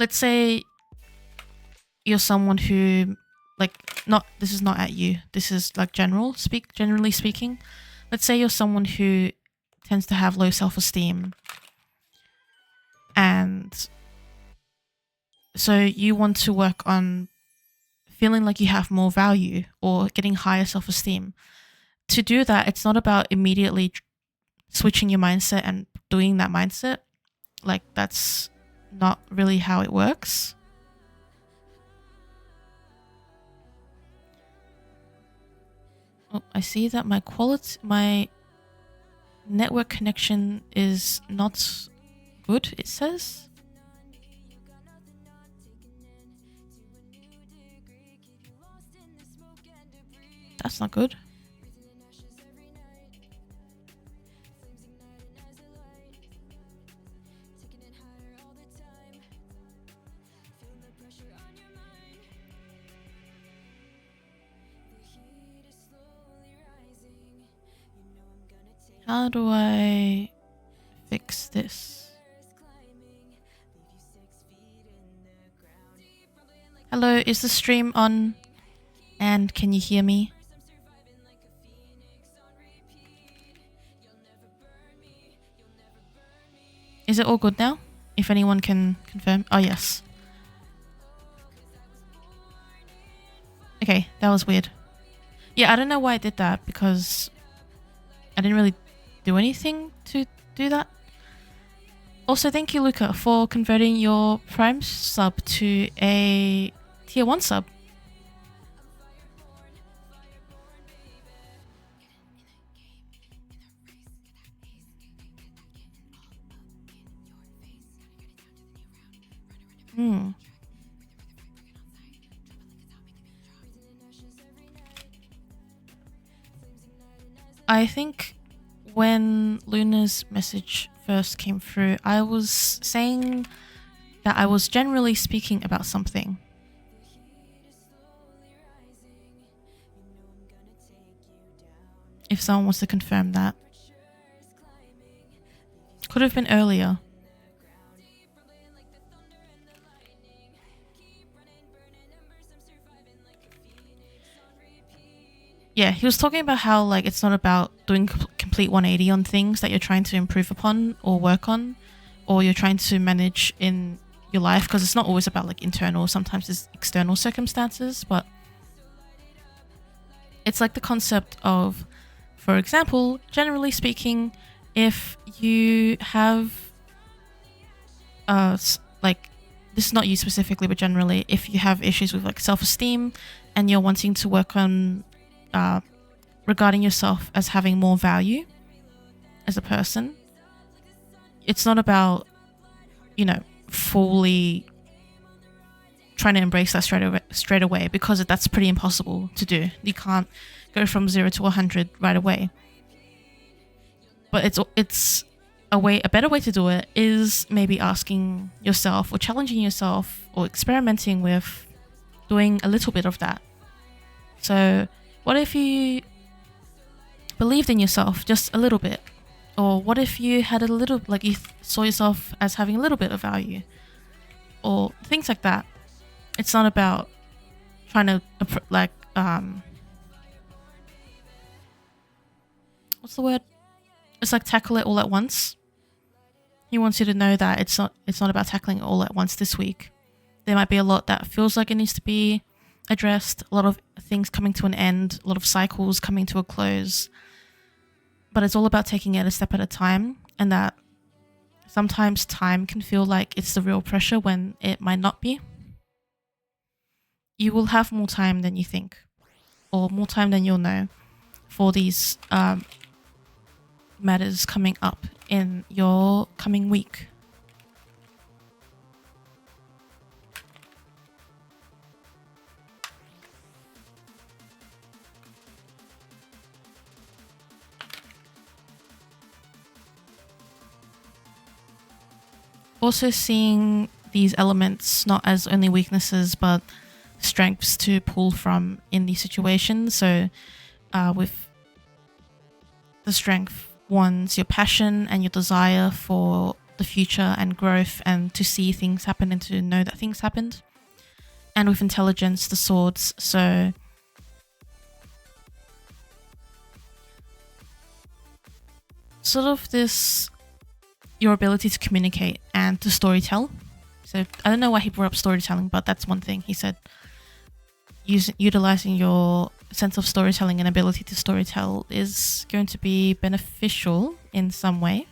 let's say you're someone who, like, this is not at you. This is like generally speaking. Let's say you're someone who tends to have low self-esteem, and so you want to work on feeling like you have more value or getting higher self-esteem. To do that, it's not about immediately switching your mindset and doing that mindset. Like, that's not really how it works. Oh, I see that my network connection is not good, it says. That's not good. How do I fix this? Hello, is the stream on? And can you hear me? Is it all good now? If anyone can confirm. Oh, yes. Okay, that was weird. Yeah, I don't know why I did that, because I didn't really do anything to do that. Also, thank you, Luca, for converting your Prime sub to a Tier 1 sub. I think when Luna's message first came through, I was saying that I was generally speaking about something. If someone wants to confirm that. Could have been earlier. Yeah, he was talking about how, like, it's not about doing complete 180 on things that you're trying to improve upon or work on, or you're trying to manage in your life, because it's not always about, like, internal. Sometimes it's external circumstances, but it's like the concept of, for example, generally speaking, if you have, like, this is not you specifically, but generally, if you have issues with, like, self-esteem and you're wanting to work on regarding yourself as having more value as a person, it's not about, you know, fully trying to embrace that straight away, because that's pretty impossible to do. You can't go from 0 to 100 right away. But it's a better way to do it is maybe asking yourself or challenging yourself or experimenting with doing a little bit of that. So what if you believed in yourself just a little bit? Or what if you had a little, like, you saw yourself as having a little bit of value? Or things like that. It's not about trying to, like, what's the word? It's like tackle it all at once. He wants you to know that it's not about tackling it all at once this week. There might be a lot that feels like it needs to be addressed, a lot of things coming to an end, a lot of cycles coming to a close, but it's all about taking it a step at a time, and that sometimes time can feel like it's the real pressure when it might not be. You will have more time than you think, or more time than you'll know, for these matters coming up in your coming week. Also seeing these elements not as only weaknesses but strengths to pull from in these situations. So with the strength one's your passion and your desire for the future and growth, and to see things happen and to know that things happened. And with intelligence, the swords. So sort of this, your ability to communicate and to storytell. So I don't know why he brought up storytelling, but that's one thing he said. Utilizing your sense of storytelling and ability to storytell is going to be beneficial in some way.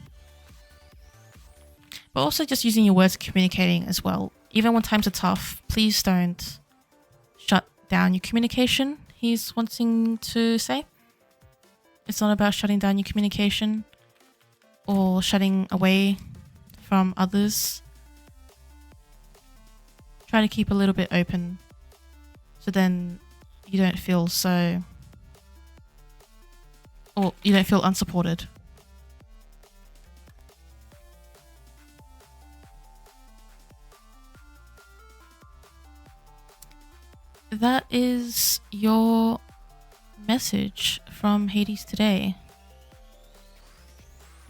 But also just using your words, communicating as well. Even when times are tough, please don't shut down your communication, he's wanting to say. It's not about shutting down your communication or shutting away from others. Try to keep a little bit open, so then you don't feel you don't feel unsupported. That is your message from Hades today.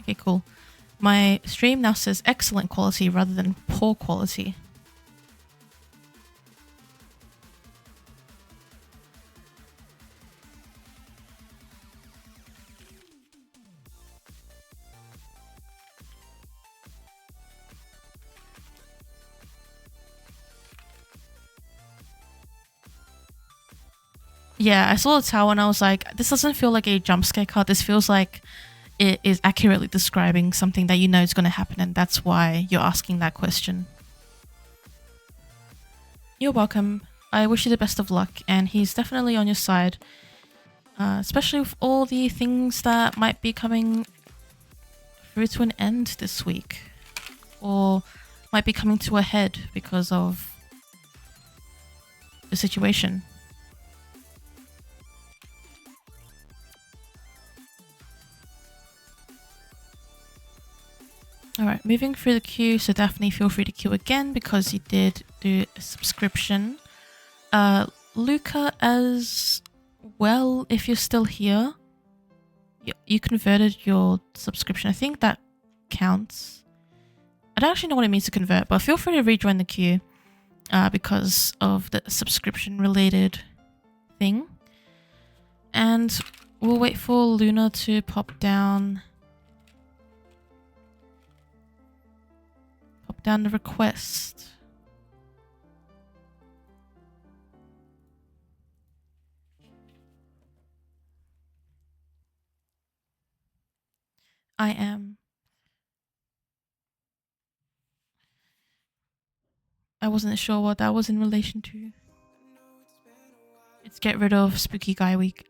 Okay, cool. My stream now says excellent quality rather than poor quality. Yeah, I saw the tower and I was like, this doesn't feel like a jump scare card. This feels like it is accurately describing something that you know is going to happen, and that's why you're asking that question. You're welcome. I wish you the best of luck, and he's definitely on your side, especially with all the things that might be coming through to an end this week, or might be coming to a head because of the situation. Alright, moving through the queue. So Daphne, feel free to queue again because you did do a subscription. Luca as well, if you're still here. You converted your subscription. I think that counts. I don't actually know what it means to convert, but feel free to rejoin the queue because of the subscription related thing. And we'll wait for Luna to pop down the request. I am. I wasn't sure what that was in relation to. It's get rid of Spooky Guy Week.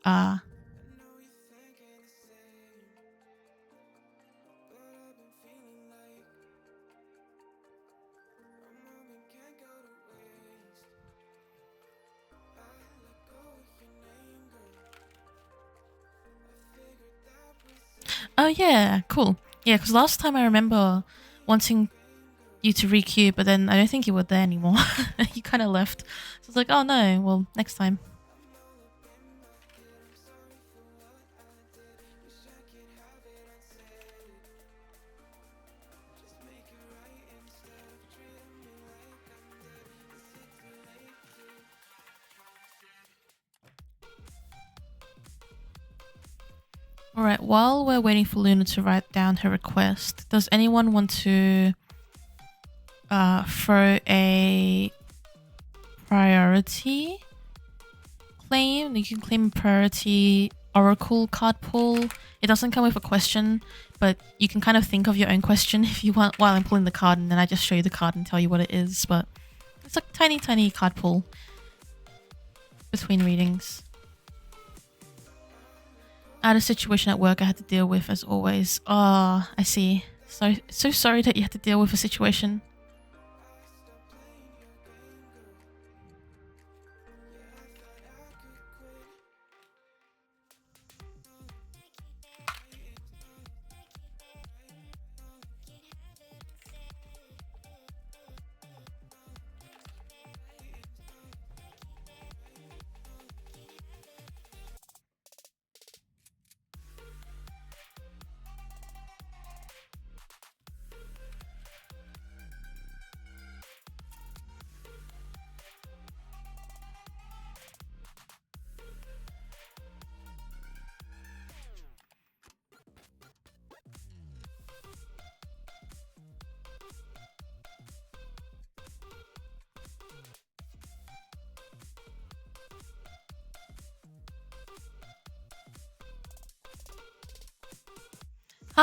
Oh yeah, cool. Yeah, because last time I remember wanting you to re-queue, but then I don't think you were there anymore. You kind of left. So I was like, oh no, well, next time. Alright, while we're waiting for Luna to write down her request, does anyone want to throw a priority claim? You can claim a priority oracle card pull. It doesn't come with a question, but you can kind of think of your own question if you want while I'm pulling the card, and then I just show you the card and tell you what it is. But it's like tiny card pull between readings. I had a situation at work I had to deal with, as always. Ah, I see. So sorry that you had to deal with a situation.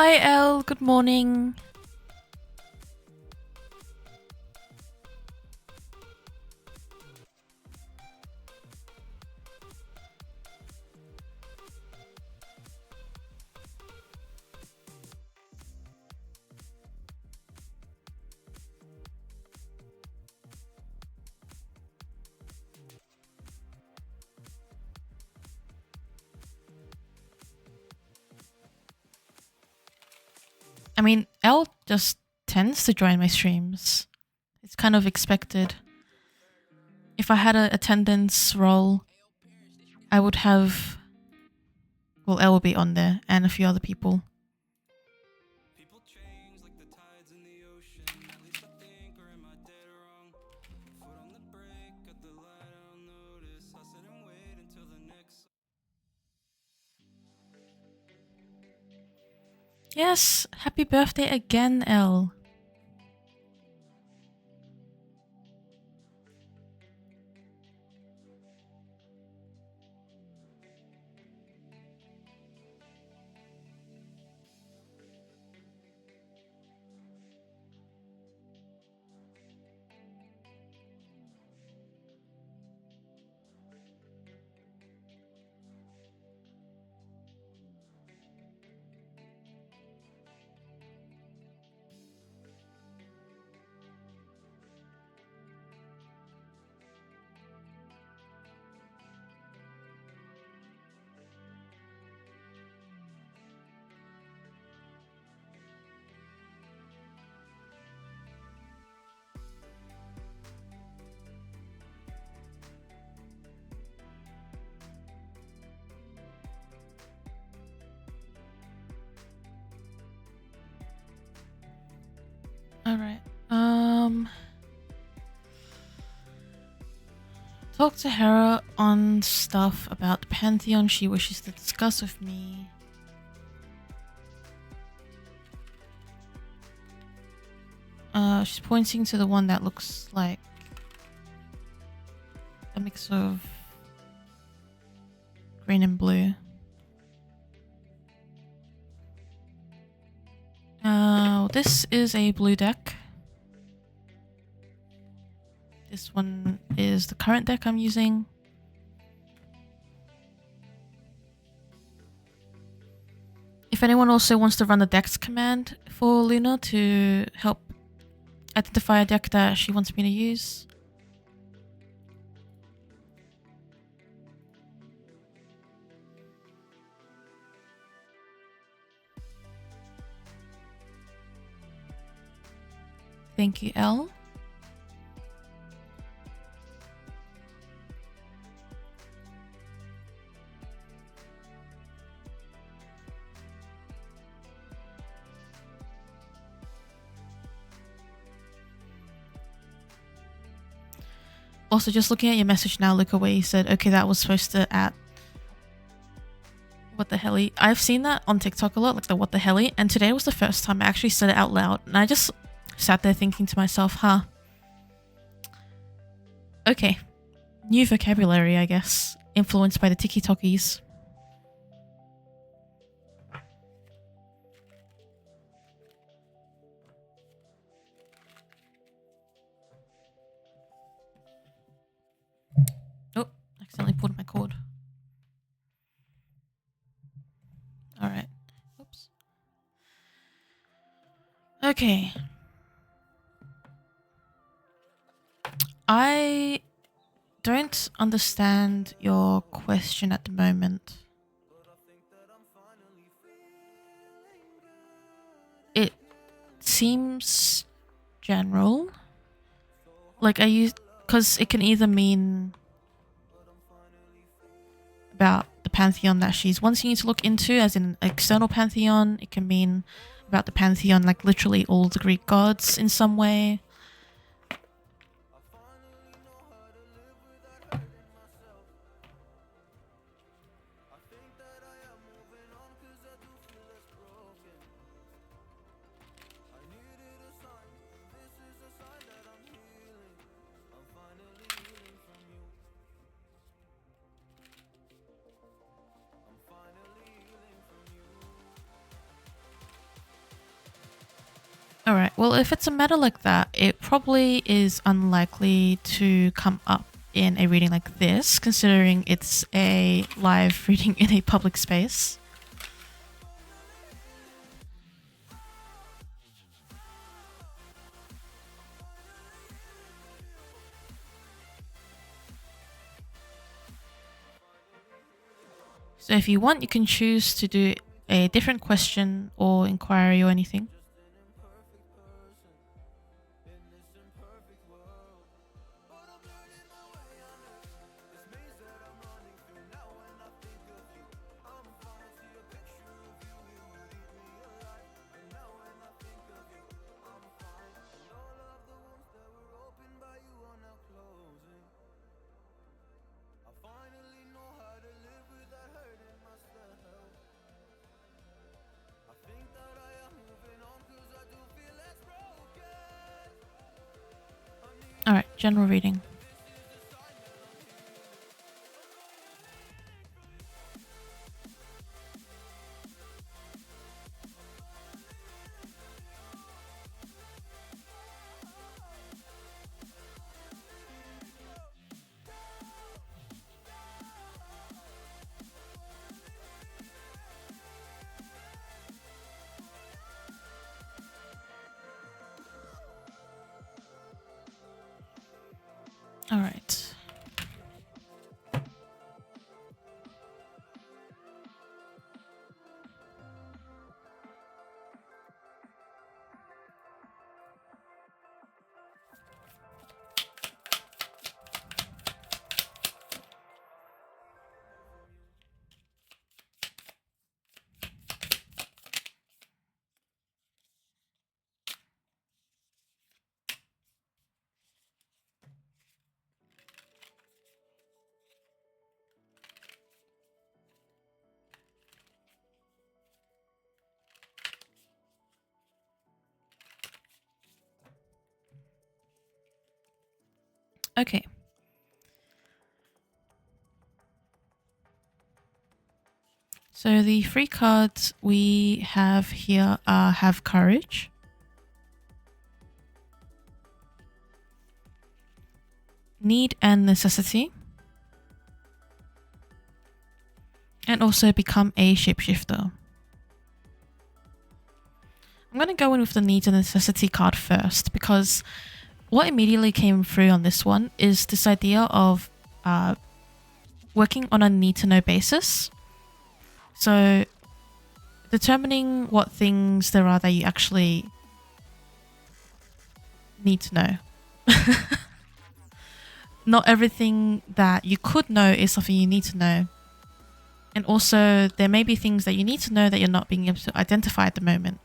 Hi, Elle. Good morning. I mean, Elle just tends to join my streams. It's kind of expected. If I had an attendance role, I would have. Well, Elle will be on there and a few other people. Yes, happy birthday again, Elle. Alright. Talk to Hera on stuff about the Pantheon she wishes to discuss with me. She's pointing to the one that looks like a mix of green and blue. This is a blue deck. This one is the current deck I'm using. If anyone also wants to run the Dex command for Luna to help identify a deck that she wants me to use. Thank you, Elle. Also, just looking at your message now, Luca, where you said, okay, that was supposed to at what the helly. I've seen that on TikTok a lot, like the what the helly, and today was the first time I actually said it out loud, and I just sat there thinking to myself, huh. Okay. New vocabulary, I guess. Influenced by the TikTokies. Oh, accidentally pulled my cord. Alright. Oops. Okay. I don't understand your question at the moment. It seems general. Like, are you... Because it can either mean about the pantheon that she's wanting you to look into, as in an external pantheon. It can mean about the pantheon, like literally all the Greek gods in some way. Alright, well, if it's a matter like that, it probably is unlikely to come up in a reading like this, considering it's a live reading in a public space. So if you want, you can choose to do a different question or inquiry or anything. Alright, general reading. Alright. Okay. So the free cards we have here are Have Courage, Need and Necessity, and also Become a Shapeshifter. I'm going to go in with the Needs and Necessity card first, because what immediately came through on this one is this idea of working on a need-to-know basis. So determining what things there are that you actually need to know. Not everything that you could know is something you need to know. And also there may be things that you need to know that you're not being able to identify at the moment.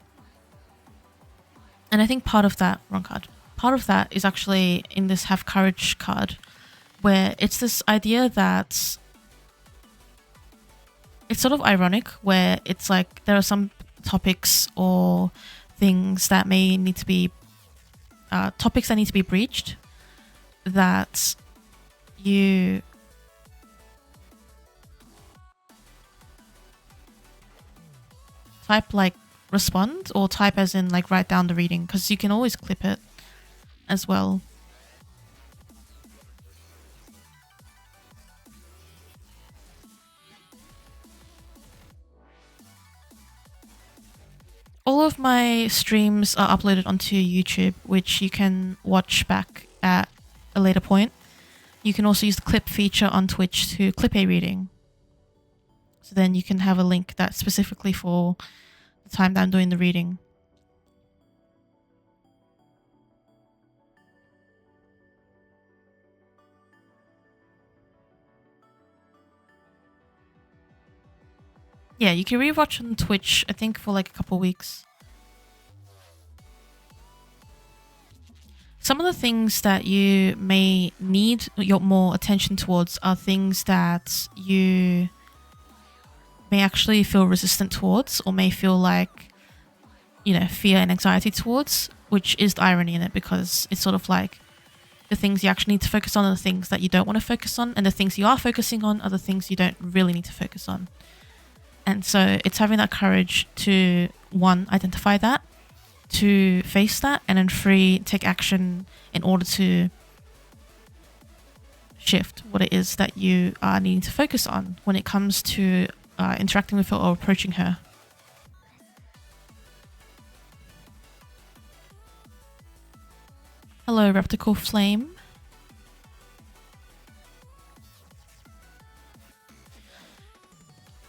And I think part of that, wrong card, part of that is actually in this Have Courage card, where it's this idea that it's sort of ironic, where it's like there are some topics or things that may need to be topics that need to be breached, that you type like respond, or type as in like write down the reading, because you can always clip it as well. All of my streams are uploaded onto YouTube, which you can watch back at a later point. You can also use the clip feature on Twitch to clip a reading. So then you can have a link that's specifically for the time that I'm doing the reading. Yeah, you can rewatch on Twitch, I think, for like a couple weeks. Some of the things that you may need your more attention towards are things that you may actually feel resistant towards, or may feel like, you know, fear and anxiety towards, which is the irony in it, because it's sort of like the things you actually need to focus on are the things that you don't want to focus on, and the things you are focusing on are the things you don't really need to focus on. And so it's having that courage to, one, identify that, to face that, and then 3, take action in order to shift what it is that you are needing to focus on when it comes to interacting with her or approaching her. Hello, Reptical Flame.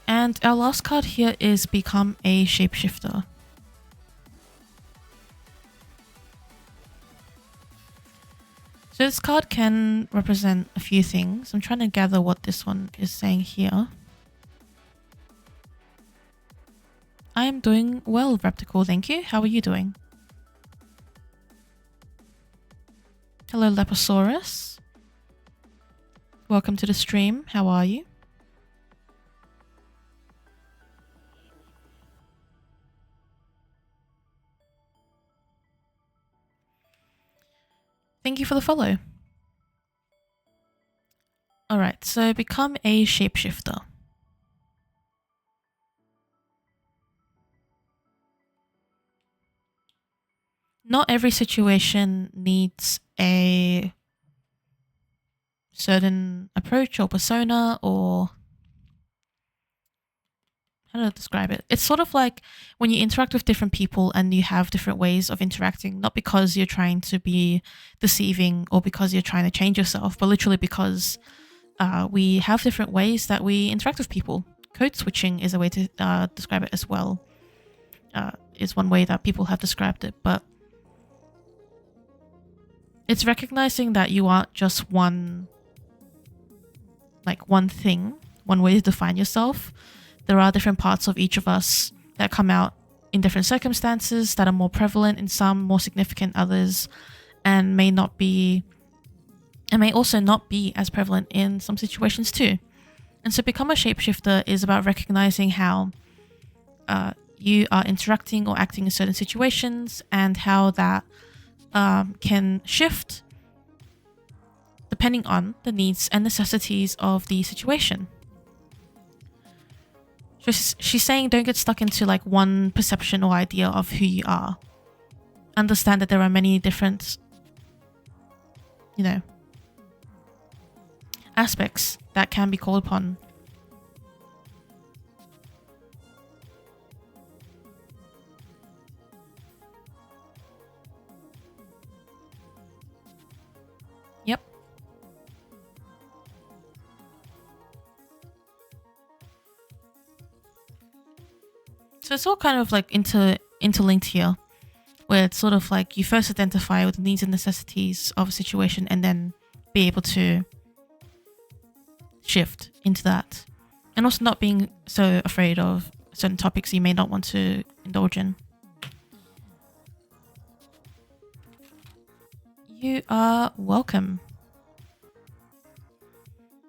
And our last card here is Become a Shapeshifter. So this card can represent a few things. I'm trying to gather what this one is saying here. I am doing well, Reptical, thank you. How are you doing? Hello, Leposaurus. Welcome to the stream. How are you? Thank you for the follow. Alright, so become a shapeshifter. Not every situation needs a certain approach or persona, or how do I describe it? It's sort of like when you interact with different people and you have different ways of interacting, not because you're trying to be deceiving or because you're trying to change yourself, but literally because we have different ways that we interact with people. Code switching is a way to describe it as well. Is one way that people have described it, but it's recognizing that you aren't just one thing, one way to define yourself. There are different parts of each of us that come out in different circumstances that are more prevalent in some, more significant others, and may also not be as prevalent in some situations too. And so Become a Shapeshifter is about recognizing how you are interacting or acting in certain situations and how that can shift depending on the needs and necessities of the situation. So she's saying don't get stuck into like one perception or idea of who you are. Understand that there are many different, aspects that can be called upon. Yep. So it's all kind of like interlinked here, where it's sort of like you first identify with the needs and necessities of a situation and then be able to shift into that. And also not being so afraid of certain topics you may not want to indulge in. You are welcome.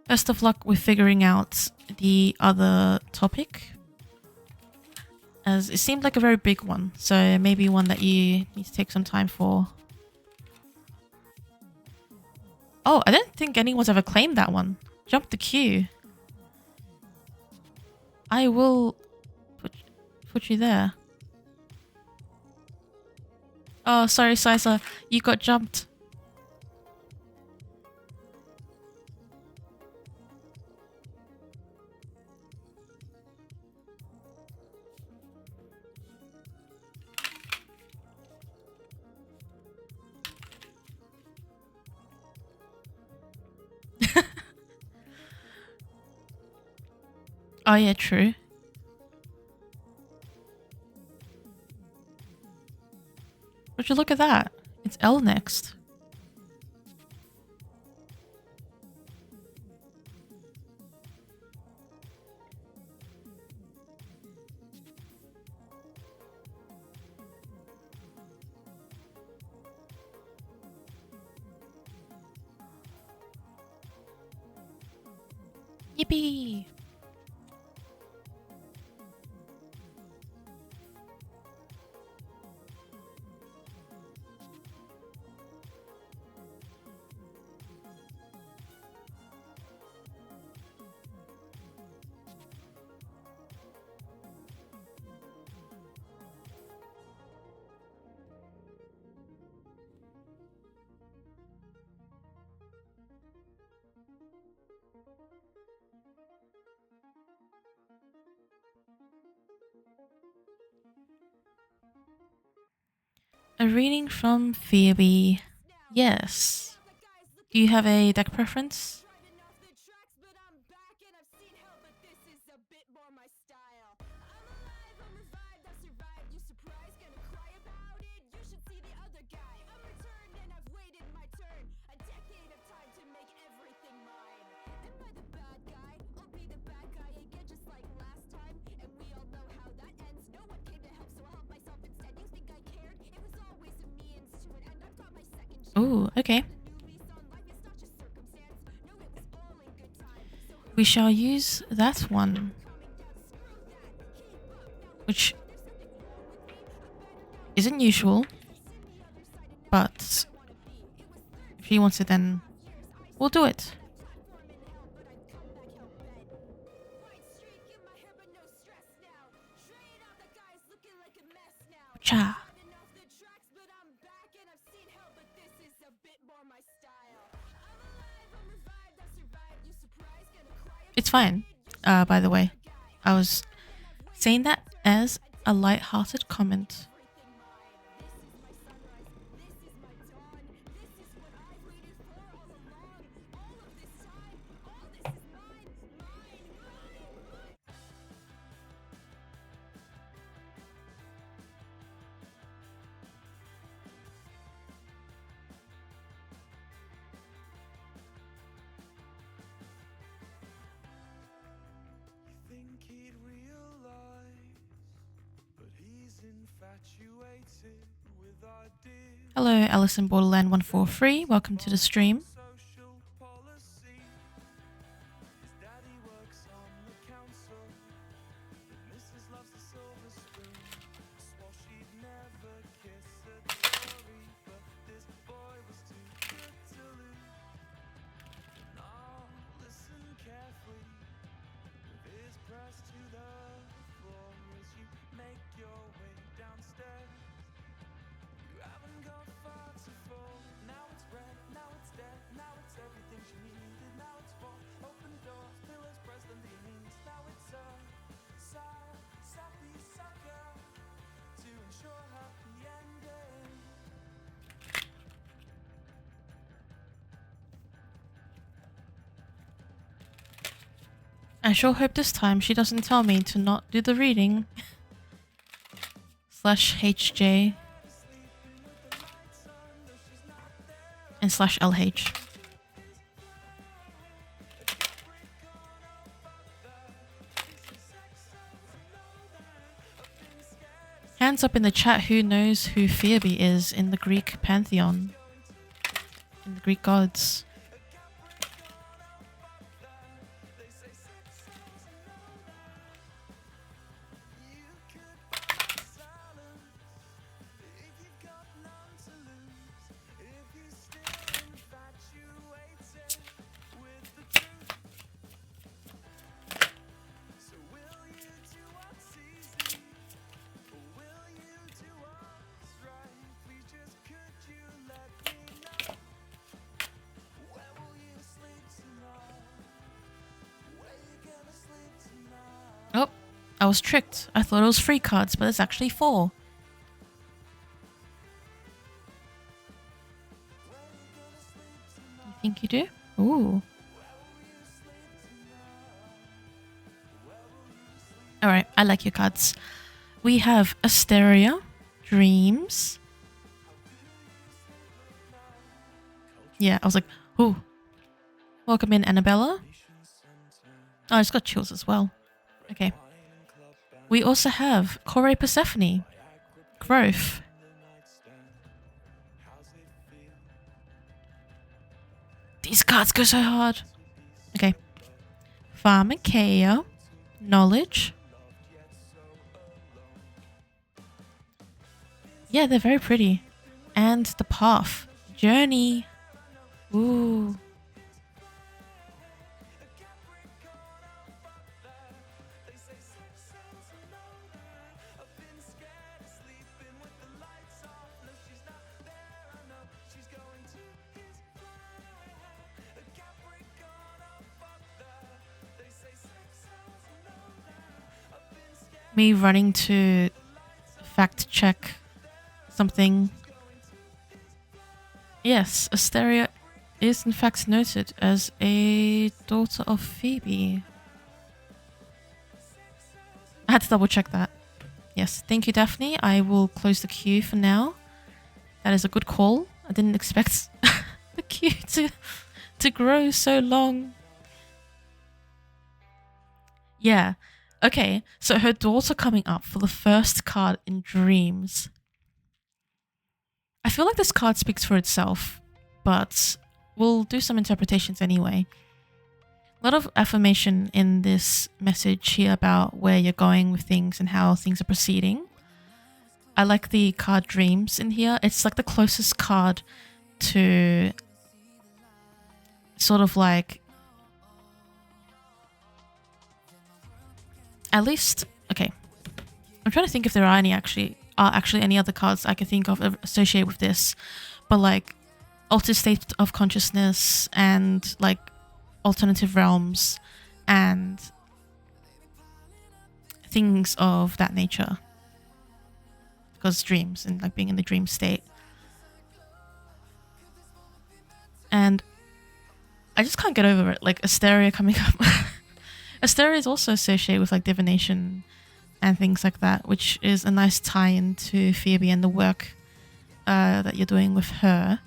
Best of luck with figuring out the other topic, as it seemed like a very big one, so maybe one that you need to take some time for. Oh, I don't think anyone's ever claimed that one. Jump the queue. I will put you there. Oh, sorry, Sisa. You got jumped. Oh yeah, true. Would you look at that? It's L next. Yippee! A reading from Phoebe. Yes. Do you have a deck preference? Oh, okay. We shall use that one, which isn't usual, but if she wants it, then we'll do it. Cha. It's fine, by the way. I was saying that as a light-hearted comment. Hello, Alison Borderland 143. Welcome to the stream. I sure hope this time she doesn't tell me to not do the reading. /HJ and /LH. Hands up in the chat who knows who Phoebe is in the Greek pantheon. In the Greek gods. Oh, I was tricked. I thought it was 3 cards, but it's actually 4. You think you do? Ooh. Alright, I like your cards. We have Asteria, Dreams. Yeah, I was like, ooh. Welcome in, Annabella. Oh, it's got chills as well. Okay. We also have Kore Persephone, Growth. These cards go so hard. Okay. Pharmakeia, Knowledge. Yeah, they're very pretty. And The Path, Journey. Ooh. Me running to fact check something Yes, Asteria is in fact noted as a daughter of Phoebe. I had to double check that. Yes, thank you, Daphne. I will close the queue for now. That is a good call. I didn't expect the queue to grow so long. Yeah. Okay, so her daughter coming up for the first card in Dreams. I feel like this card speaks for itself, but we'll do some interpretations anyway. A lot of affirmation in this message here about where you're going with things and how things are proceeding. I like the card Dreams in here. It's like the closest card to sort of like, at least, okay. I'm trying to think if there are actually any other cards I can think of associated with this, but like altered state of consciousness and like alternative realms and things of that nature, because dreams and like being in the dream state. And I just can't get over it, like Asteria coming up. Asteria is also associated with like divination and things like that, which is a nice tie-in to Phoebe and the work that you're doing with her.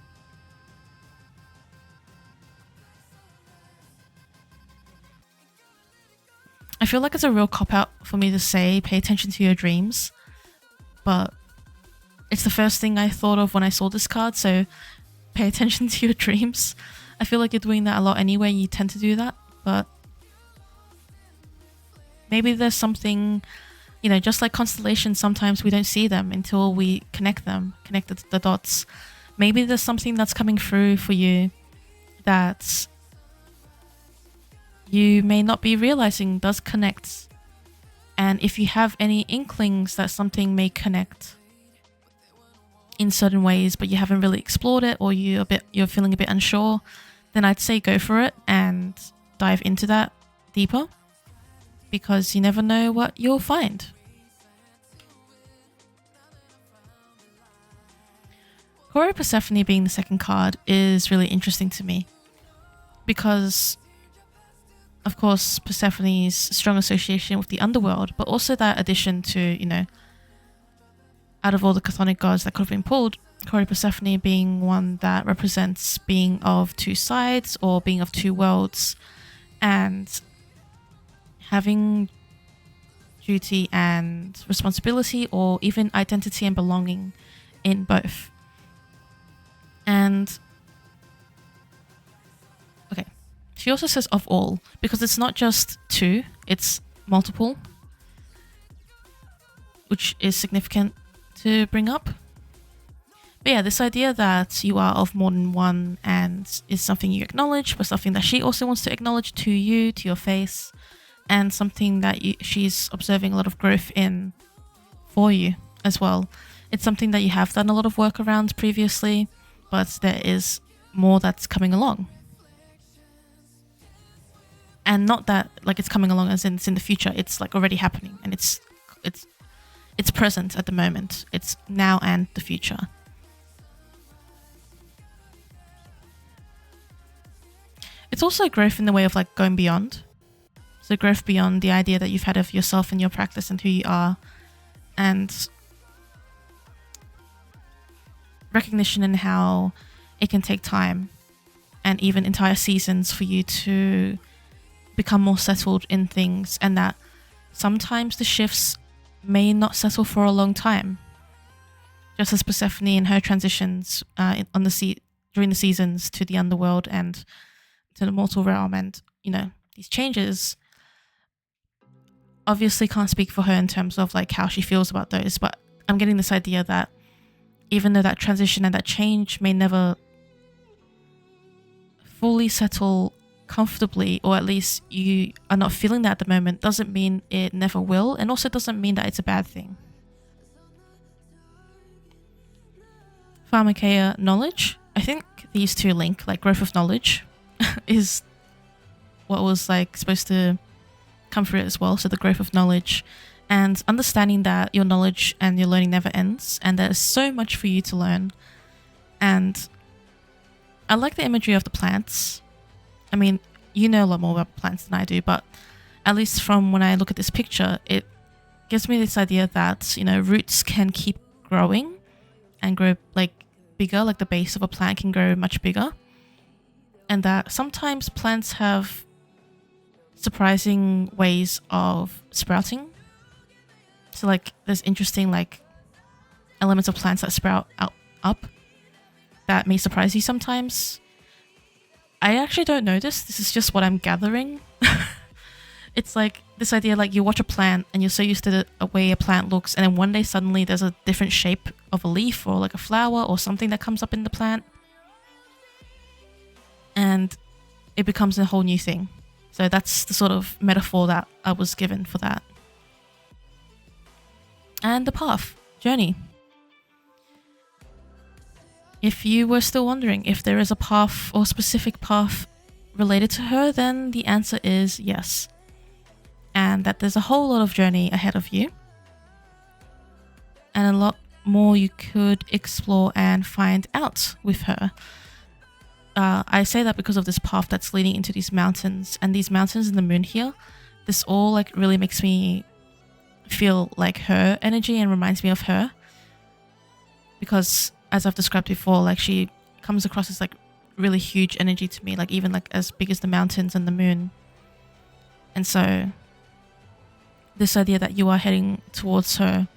I feel like it's a real cop-out for me to say pay attention to your dreams, but it's the first thing I thought of when I saw this card, so pay attention to your dreams. I feel like you're doing that a lot anyway, you tend to do that, but maybe there's something, you know, just like constellations, sometimes we don't see them until we connect the dots. Maybe there's something that's coming through for you that you may not be realizing does connect. And if you have any inklings that something may connect in certain ways, but you haven't really explored it, or you're feeling a bit unsure, then I'd say go for it and dive into that deeper, because you never know what you'll find. Horo Persephone being the second card is really interesting to me, because of course Persephone's strong association with the underworld, but also that addition to, you know, out of all the chthonic gods that could have been pulled, Horo Persephone being one that represents being of two sides or being of two worlds, and having duty and responsibility, or even identity and belonging in both. And okay, she also says of all, because it's not just two, it's multiple, which is significant to bring up. But yeah, this idea that you are of more than one and is something you acknowledge, but something that she also wants to acknowledge to you, to your face, and something that she's observing a lot of growth in for you as well. It's something that you have done a lot of work around previously, but there is more that's coming along. And not that like it's coming along as in it's in the future, it's like already happening, and it's present at the moment. It's now and the future. It's also growth in the way of like going beyond. So growth beyond the idea that you've had of yourself and your practice and who you are, and recognition in how it can take time and even entire seasons for you to become more settled in things, and that sometimes the shifts may not settle for a long time. Just as Persephone in her transitions during the seasons to the underworld and to the mortal realm, and you know, these changes, obviously can't speak for her in terms of like how she feels about those, but I'm getting this idea that even though that transition and that change may never fully settle comfortably, or at least you are not feeling that at the moment, doesn't mean it never will, and also doesn't mean that it's a bad thing. Pharmakeia, knowledge. I think these two link, like growth of knowledge is what was like supposed to come through it as well. So the growth of knowledge and understanding that your knowledge and your learning never ends, and there's so much for you to learn, and I like the imagery of the plants. I mean, you know a lot more about plants than I do, but at least from when I look at this picture, it gives me this idea that, you know, roots can keep growing and grow like bigger, like the base of a plant can grow much bigger. And that sometimes plants have surprising ways of sprouting. So like there's interesting like elements of plants that sprout up that may surprise you sometimes. I actually don't know this. This is just what I'm gathering. It's like this idea, like you watch a plant and you're so used to the way a plant looks, and then one day suddenly there's a different shape of a leaf or like a flower or something that comes up in the plant. And it becomes a whole new thing. So that's the sort of metaphor that I was given for that. And the path, journey. If you were still wondering if there is a path or specific path related to her, then the answer is yes. And that there's a whole lot of journey ahead of you. And a lot more you could explore and find out with her. I say that because of this path that's leading into these mountains, and these mountains and the moon here. This all like really makes me feel like her energy and reminds me of her. Because as I've described before, like she comes across as like really huge energy to me, like even like as big as the mountains and the moon. And so this idea that you are heading towards her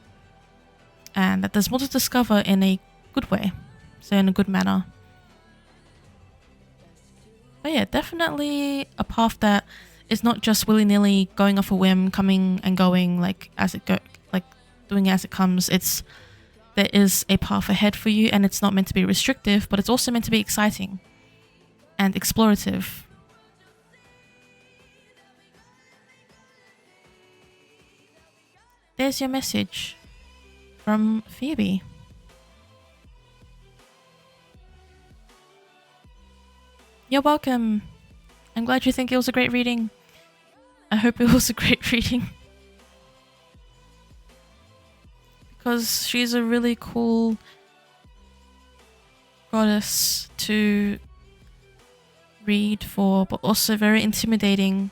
and that there's more to discover in a good way, so in a good manner. But yeah, definitely a path that is not just willy-nilly going off a whim, coming and going like as it like doing as it comes. There is a path ahead for you, and it's not meant to be restrictive, but it's also meant to be exciting and explorative. There's your message from Phoebe. You're welcome. I'm glad you think it was a great reading. I hope it was a great reading. Because she's a really cool goddess to read for, but also very intimidating.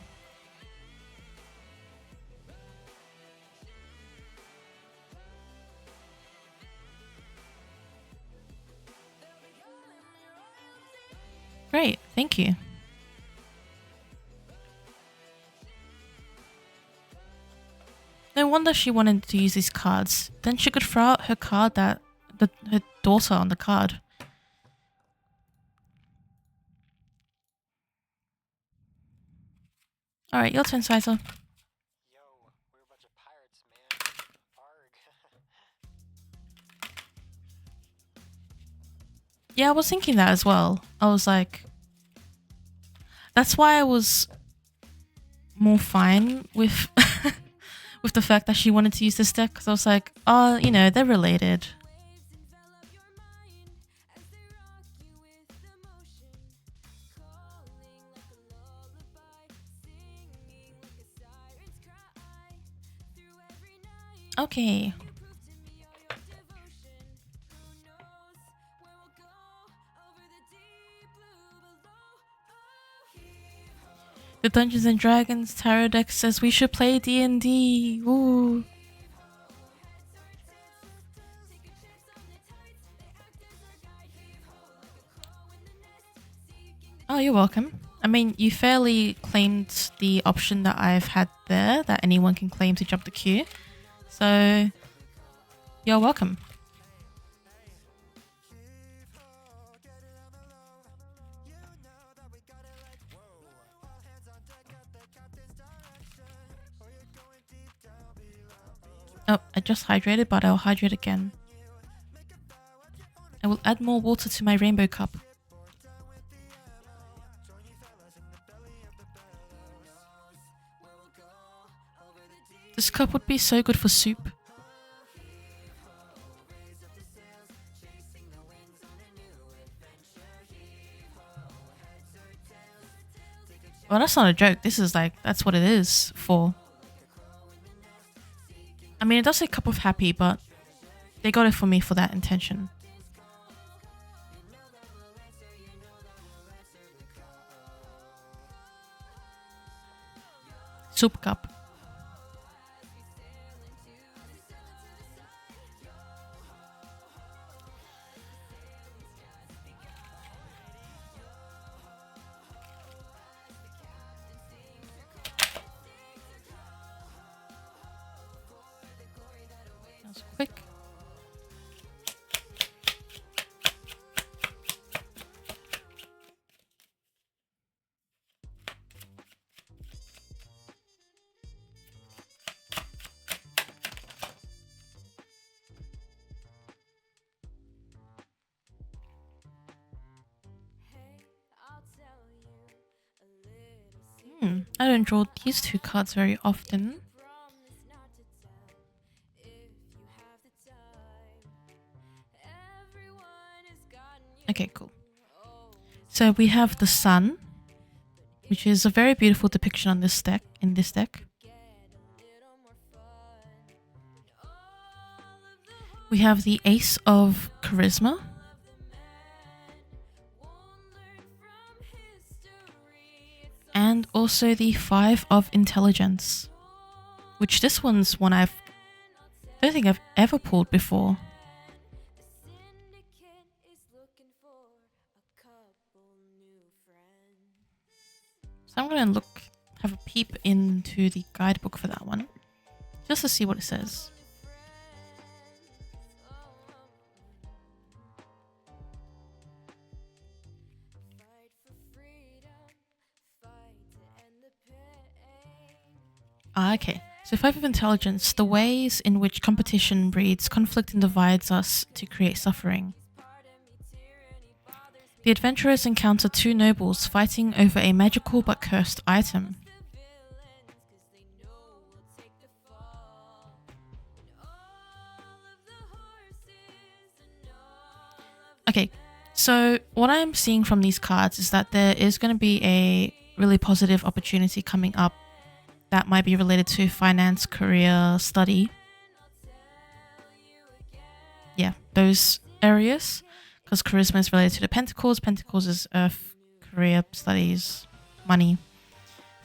Great, thank you. No wonder she wanted to use these cards. Then she could throw out her card her daughter on the card. Alright, your turn, Sizer. Yo, we're a bunch of pirates, man. Arg. Yeah, I was thinking that as well. I was like... That's why I was more fine with... with the fact that she wanted to use this deck, because I was like, oh, you know, they're related. Okay. The Dungeons and Dragons tarot deck says we should play D&D. Ooh. Oh, you're welcome. I mean, you fairly claimed the option that I've had there, that anyone can claim to jump the queue. So, you're welcome. Oh, I just hydrated, but I'll hydrate again. I will add more water to my rainbow cup. This cup would be so good for soup. Well, that's not a joke. This is like, that's what it is for. I mean, it does say cup of happy, but they got it for me for that intention. soup cup. That was quick. I don't draw these two cards very often. Okay, cool. So we have the sun, which is a very beautiful depiction on this deck. In this deck, we have the Ace of Charisma, and also the Five of Intelligence, which this one's one I don't think I've ever pulled before. So I'm going to have a peep into the guidebook for that one, just to see what it says. Okay, so Five of Intelligence, the ways in which competition breeds conflict and divides us to create suffering. The adventurers encounter two nobles fighting over a magical but cursed item. Okay, so what I'm seeing from these cards is that there is going to be a really positive opportunity coming up that might be related to finance, career, study. Yeah, those areas. Because charisma is related to the pentacles. Pentacles is earth, career, studies, money,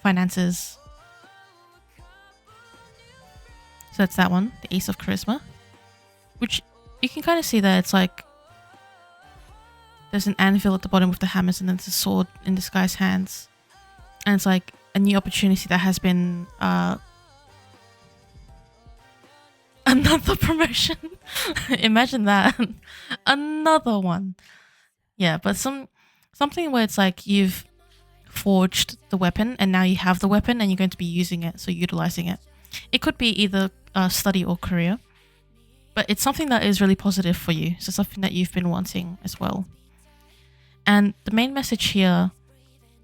finances. So that's that one, the Ace of Charisma. Which you can kind of see that it's like there's an anvil at the bottom with the hammers and then there's a sword in this guy's hands. And it's like a new opportunity that has been another promotion. Imagine that. Another one. Yeah, but something where it's like you've forged the weapon and now you have the weapon and you're going to be using it, so utilizing it. It could be either study or career, but it's something that is really positive for you. So something that you've been wanting as well. And the main message here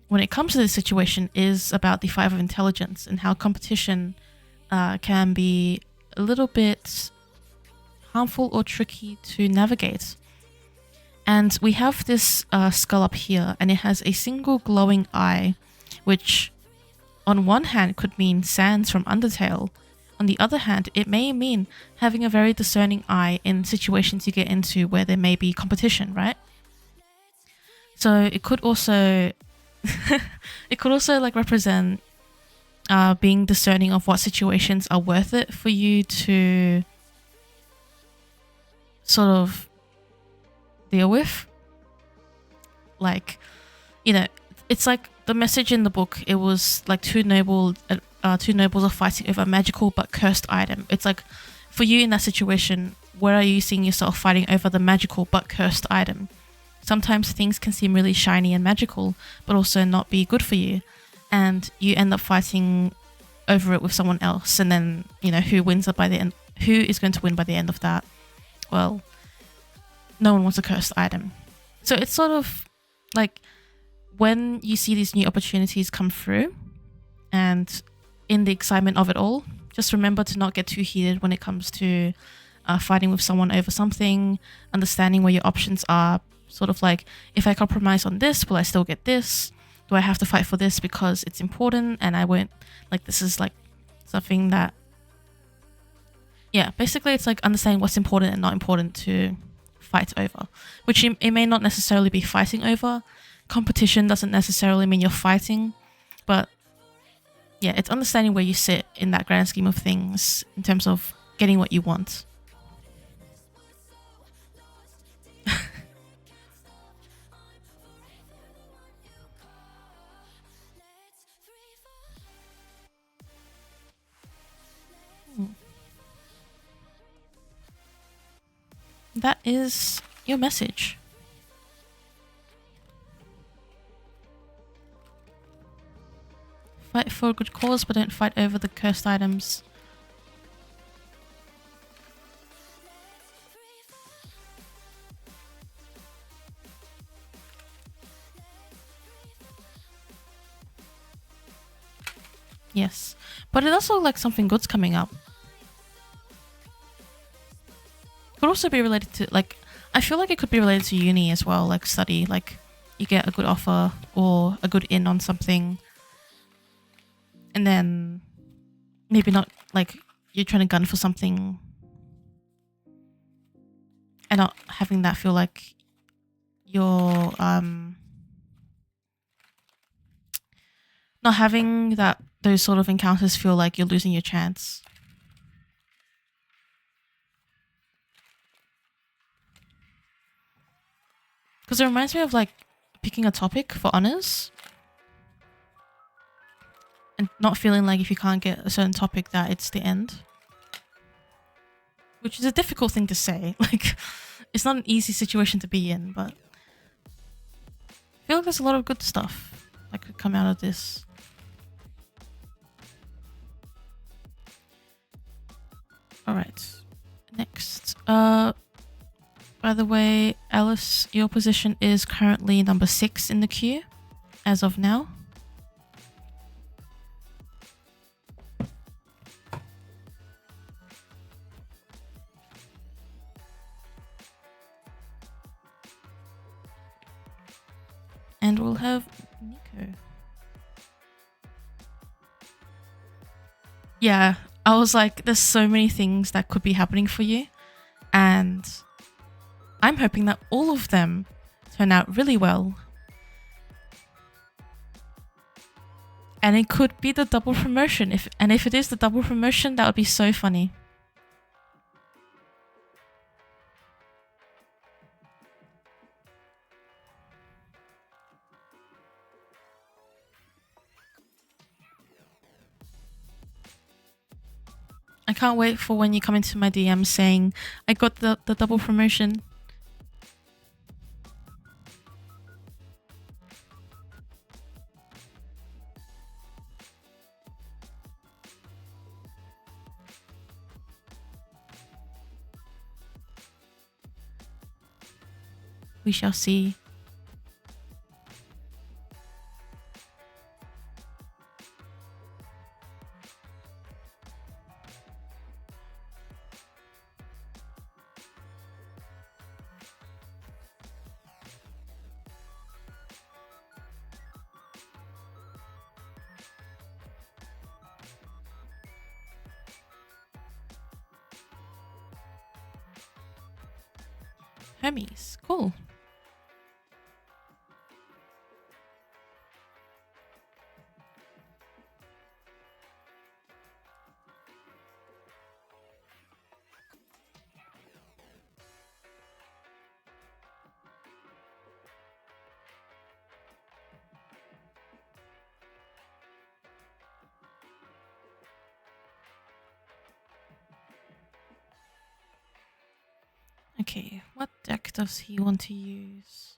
when it comes to this situation is about the Five of Intelligence and how competition can be a little bit harmful or tricky to navigate. And we have this skull up here and it has a single glowing eye, which on one hand could mean Sans from Undertale. On the other hand, it may mean having a very discerning eye in situations you get into where there may be competition, right? So it could also like represent being discerning of what situations are worth it for you to sort of deal with. Like, you know, it's like the message in the book, it was like two nobles are fighting over a magical but cursed item. It's like, for you in that situation, where are you seeing yourself fighting over the magical but cursed item? Sometimes things can seem really shiny and magical, but also not be good for you. And you end up fighting over it with someone else. And then, you know, who wins it by the end? Who is going to win by the end of that? Well, no one wants a cursed item. So it's sort of like when you see these new opportunities come through and in the excitement of it all, just remember to not get too heated when it comes to fighting with someone over something, understanding where your options are. Sort of like, if I compromise on this, will I still get this? Do I have to fight for this because it's important and I won't, like, this is like something that, yeah, basically it's like understanding what's important and not important to fight over, which it may not necessarily be fighting over. Competition doesn't necessarily mean you're fighting, but yeah, it's understanding where you sit in that grand scheme of things in terms of getting what you want. That is your message. Fight for a good cause, but don't fight over the cursed items. Yes, but it also like something good's coming up. Could also be related to like, I feel like it could be related to uni as well, like study, like you get a good offer or a good in on something, and then maybe not like you're trying to gun for something and not having that feel like you're not having that those sort of encounters feel like you're losing your chance. Because it reminds me of like picking a topic for honors and not feeling like if you can't get a certain topic that it's the end. Which is a difficult thing to say. Like, it's not an easy situation to be in, but I feel like there's a lot of good stuff that could come out of this. Alright. Next. By the way, Alice, your position is currently number 6 in the queue as of now. And we'll have Nico. Yeah, I was like, there's so many things that could be happening for you. And I'm hoping that all of them turn out really well. And it could be the double promotion. If it is the double promotion, that would be so funny. I can't wait for when you come into my DM saying, I got the double promotion. We shall see. Hermes, cool. Okay, what deck does he want to use?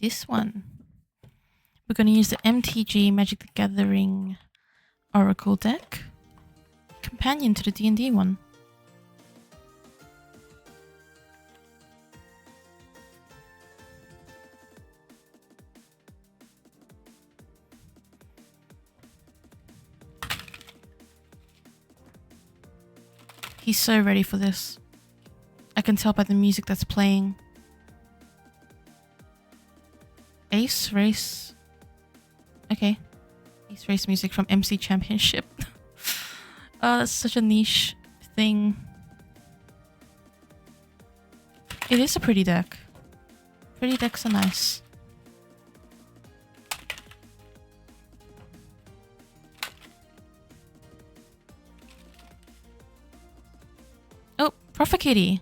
This one. We're going to use the MTG Magic the Gathering Oracle deck. Companion to the D&D one. He's so ready for this. I can tell by the music that's playing. Ace Race. Okay. Ace Race music from MC Championship. Oh, that's such a niche thing. It is a pretty deck. Pretty decks are nice. Oh, Prophet Kitty.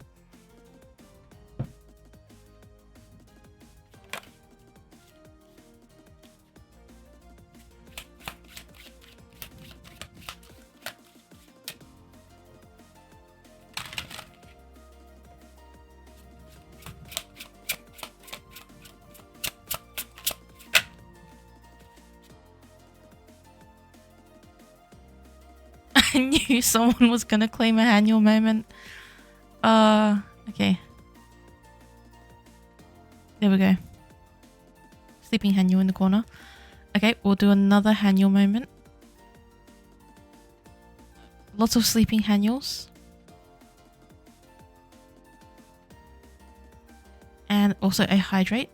I knew someone was gonna claim a annual moment. Okay. There we go. Sleeping Haniel in the corner. Okay, we'll do another Haniel moment. Lots of sleeping Haniels. And also a hydrate.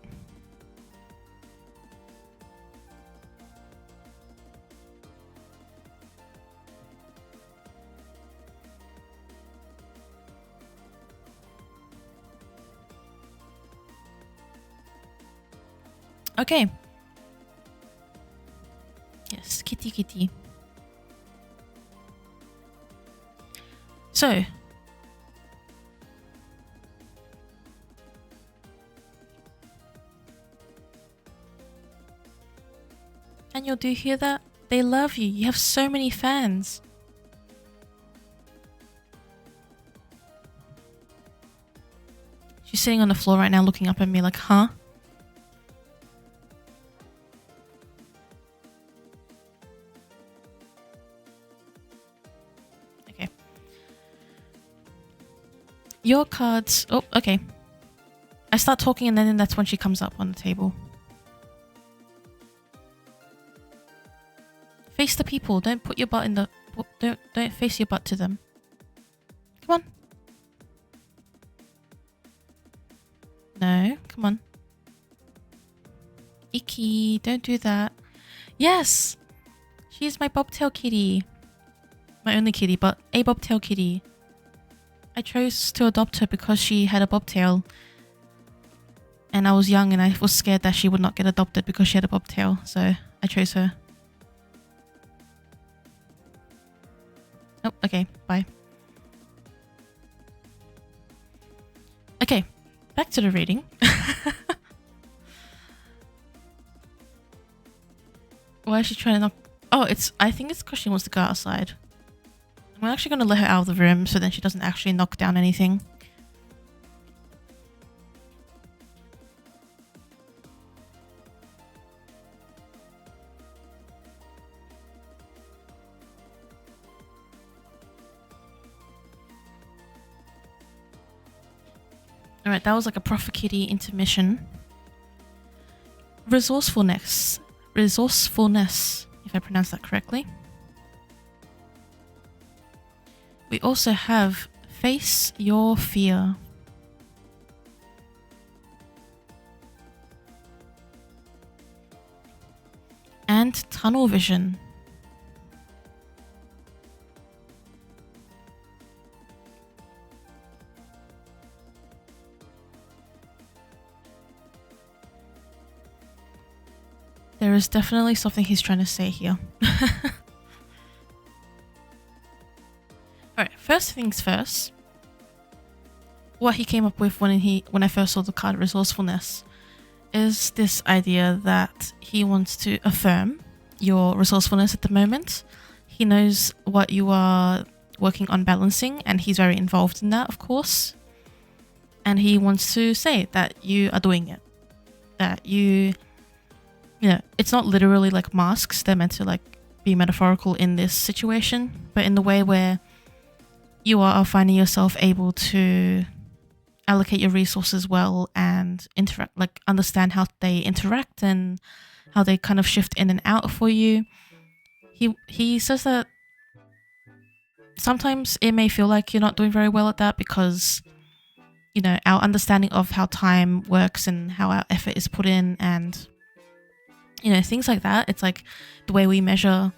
Okay. Yes, kitty kitty. So. Daniel, do you hear that? They love you. You have so many fans. She's sitting on the floor right now looking up at me like, huh? Your cards... Oh, okay. I start talking and then that's when she comes up on the table. Face the people. Don't put your butt in the... Don't face your butt to them. Come on. No, come on. Icky, don't do that. Yes! She is my bobtail kitty. My only kitty, but a bobtail kitty. I chose to adopt her because she had a bobtail. And I was young and I was scared that she would not get adopted because she had a bobtail. So I chose her. Oh, okay. Bye. Okay. Back to the reading. Why is she trying to knock... Oh, I think it's because she wants to go outside. I'm actually going to let her out of the room so then she doesn't actually knock down anything. Alright, that was like a Prophet Kitty intermission. Resourcefulness. Resourcefulness, if I pronounce that correctly. We also have Face Your Fear. And Tunnel Vision. There is definitely something he's trying to say here. Alright, first things first. What he came up with when I first saw the card Resourcefulness is this idea that he wants to affirm your resourcefulness at the moment. He knows what you are working on balancing and he's very involved in that, of course. And he wants to say that you are doing it. That you know, it's not literally like masks. They're meant to like be metaphorical in this situation, but in the way where you are finding yourself able to allocate your resources well and interact, like understand how they interact and how they kind of shift in and out for you. He says that sometimes it may feel like you're not doing very well at that because, you know, our understanding of how time works and how our effort is put in and, you know, things like that. It's like the way we measure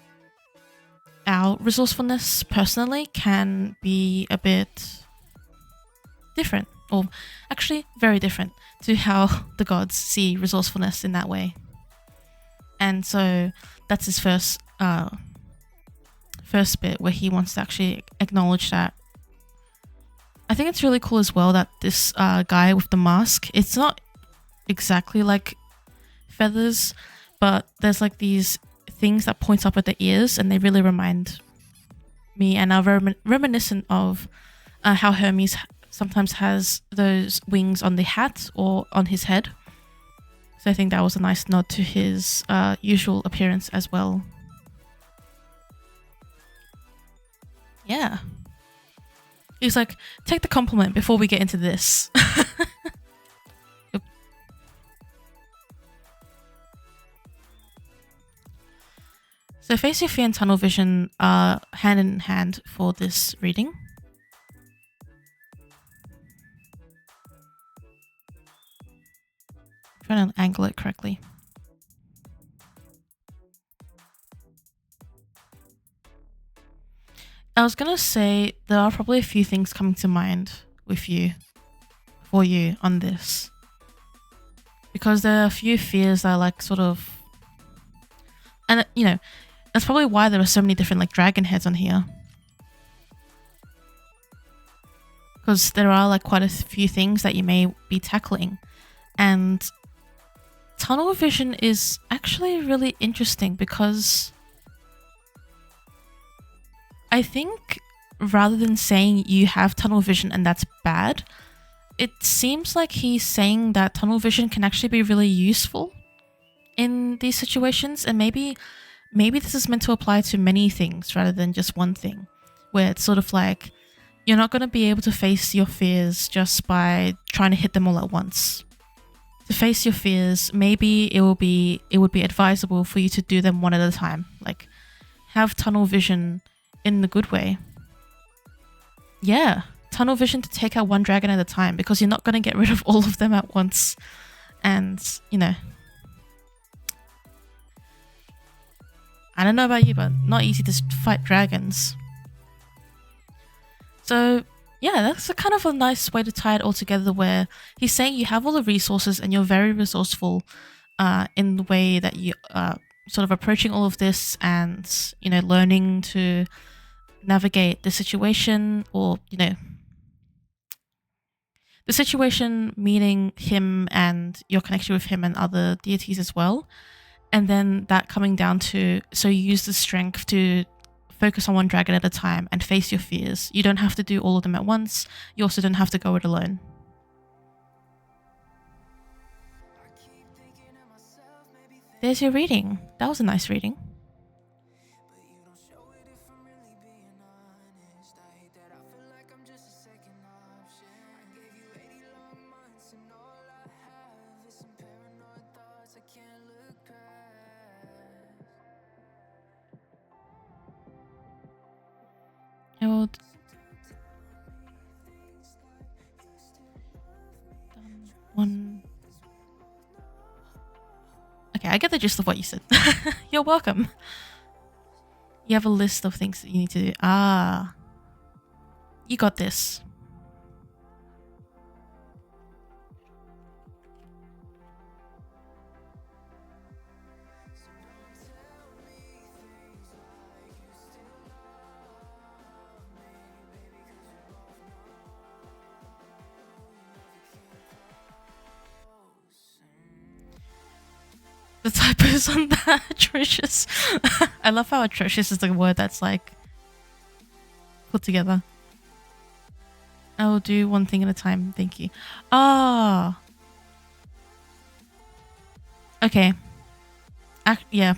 our resourcefulness personally can be a bit different or actually very different to how the gods see resourcefulness in that way. And so that's his first bit where he wants to actually acknowledge that. I think it's really cool as well that this guy with the mask, it's not exactly like feathers, but there's like these things that point up at the ears, and they really remind me and are reminiscent of how Hermes sometimes has those wings on the hat or on his head. So I think that was a nice nod to his usual appearance as well. Yeah. He's like, take the compliment before we get into this. So face your fear and tunnel vision are hand in hand for this reading. I'm trying to angle it correctly. I was gonna say there are probably a few things coming to mind for you on this, because there are a few fears that are like sort of, and that's probably why there are so many different like dragon heads on here, because there are like quite a few things that you may be tackling, and tunnel vision is actually really interesting because I think rather than saying you have tunnel vision and that's bad, it seems like he's saying that tunnel vision can actually be really useful in these situations, and maybe this is meant to apply to many things rather than just one thing, where it's sort of like you're not going to be able to face your fears just by trying to hit them all at once. To face your fears, maybe it would be advisable for you to do them one at a time, like have tunnel vision in the good way. Yeah, tunnel vision to take out one dragon at a time, because you're not going to get rid of all of them at once. And, I don't know about you, but not easy to fight dragons. So, yeah, that's a kind of a nice way to tie it all together, where he's saying you have all the resources and you're very resourceful in the way that you are sort of approaching all of this, and, learning to navigate the situation, or the situation meaning him and your connection with him and other deities as well, and then that coming down to, so you use the strength to focus on one dragon at a time and face your fears. You don't have to do all of them at once. You also don't have to go it alone. There's your reading. That was a nice reading. I will one. Okay, I get the gist of what you said. You're welcome. You have a list of things that you need to do. Ah, you got this. The typos on that, atrocious. I love how atrocious is the word that's like put together. I will do one thing at a time. Thank you. Ah. Okay. Yeah.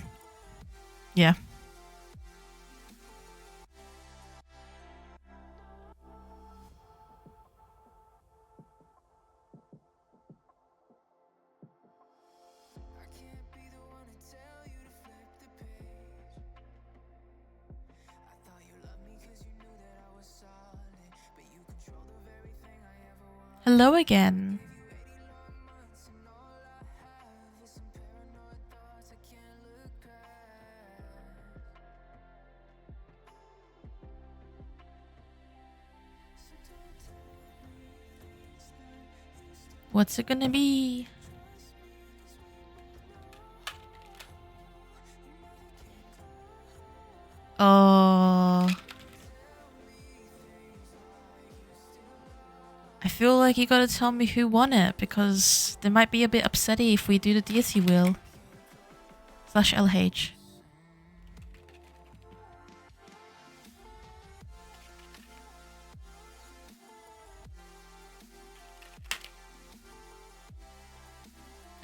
Yeah. Hello again. What's it gonna be? Oh. I feel like you gotta tell me who won it because they might be a bit upsetty if we do the deity wheel. /LH.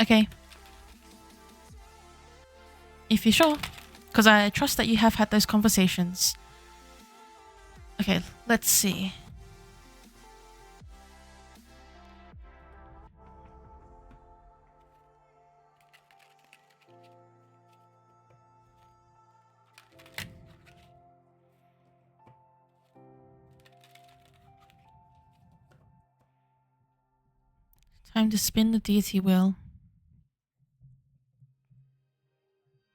Okay. If you're sure. Because I trust that you have had those conversations. Okay, let's see. Time to spin the deity wheel.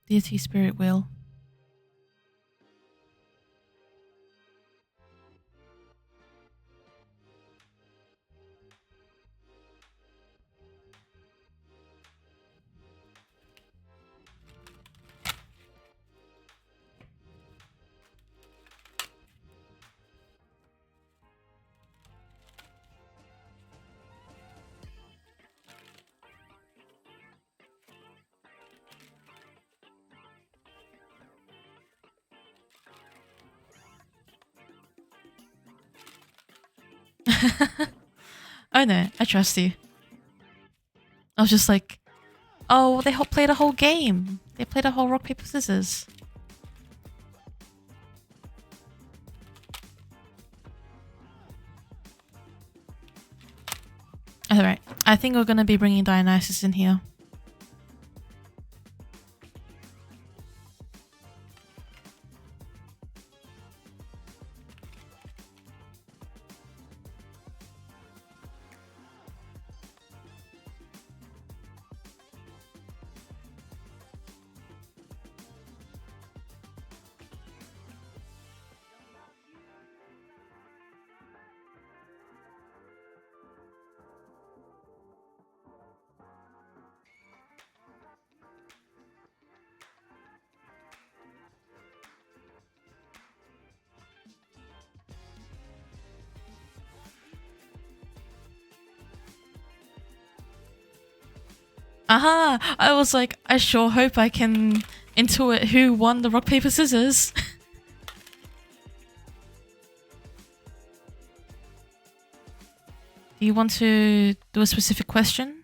Deity spirit wheel. Oh no, I trust you. I was just like, oh, they played a whole game. They played a whole rock, paper, scissors. Alright, I think we're gonna be bringing Dionysus in here. Aha! I was like, I sure hope I can intuit who won the rock, paper, scissors. Do you want to do a specific question?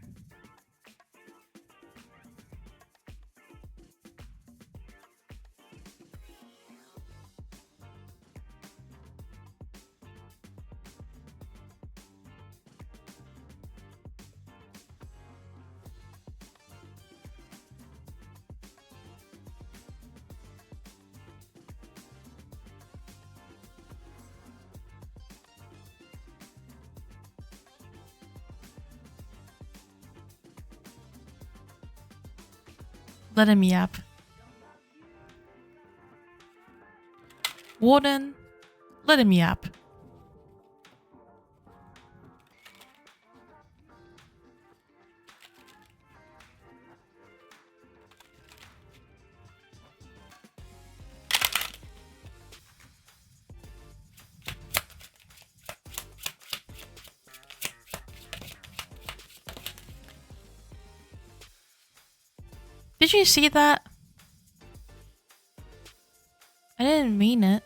Let him yap. Warden, let him yap. Did you see that? I didn't mean it.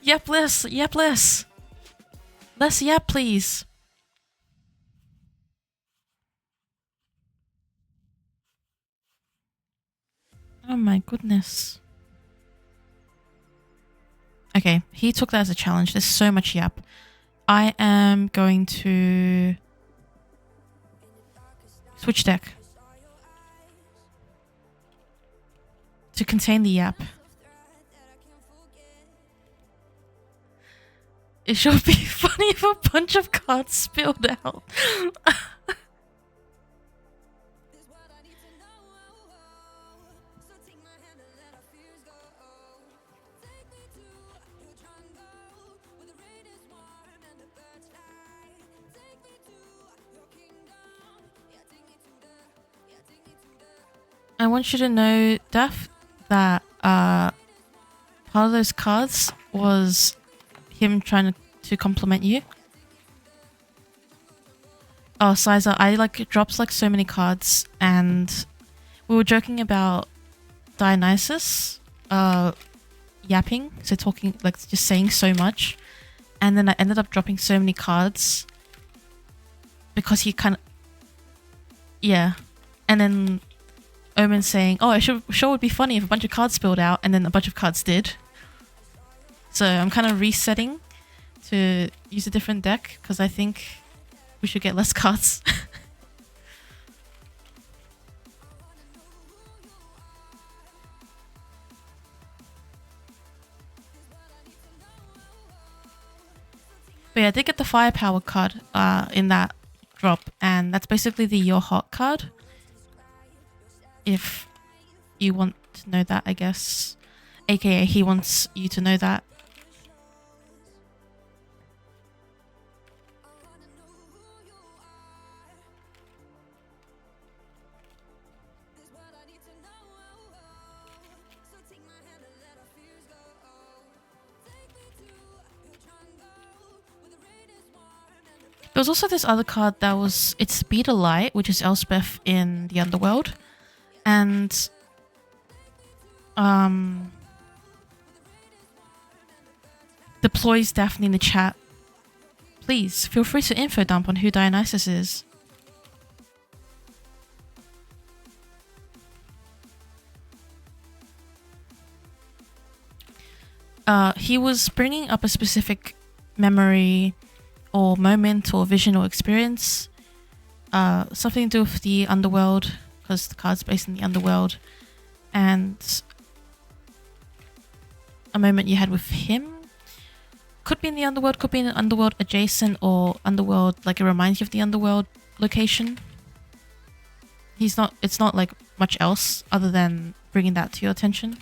Yep, less. Yep, less. Less yap, please. Oh my goodness. Okay, he took that as a challenge. There's so much yap. I am going to switch deck to contain the yap. It sure be funny if a bunch of cards spilled out. I want you to know, Daph, that part of those cards was him trying to compliment you. Oh, Sizer, I like drops like so many cards, and we were joking about Dionysus yapping, so talking, like just saying so much, and then I ended up dropping so many cards because he kind of, yeah, and then Omen saying, "Oh, it sure would be funny if a bunch of cards spilled out," and then a bunch of cards did. So I'm kind of resetting to use a different deck because I think we should get less cards. But yeah, I did get the firepower card in that drop, and that's basically the You're Hot card. If you want to know that, I guess. AKA he wants you to know that. There was also this other card that was, it's Speed of Light, which is Elspeth in the Underworld. And deploys Daphne in the chat. Please feel free to info dump on who Dionysus is. He was bringing up a specific memory or moment or vision or experience, something to do with the underworld, because the card's based in the underworld, and a moment you had with him. Could be in the underworld, could be in an underworld adjacent or underworld, like it reminds you of the underworld location. It's not like much else other than bringing that to your attention.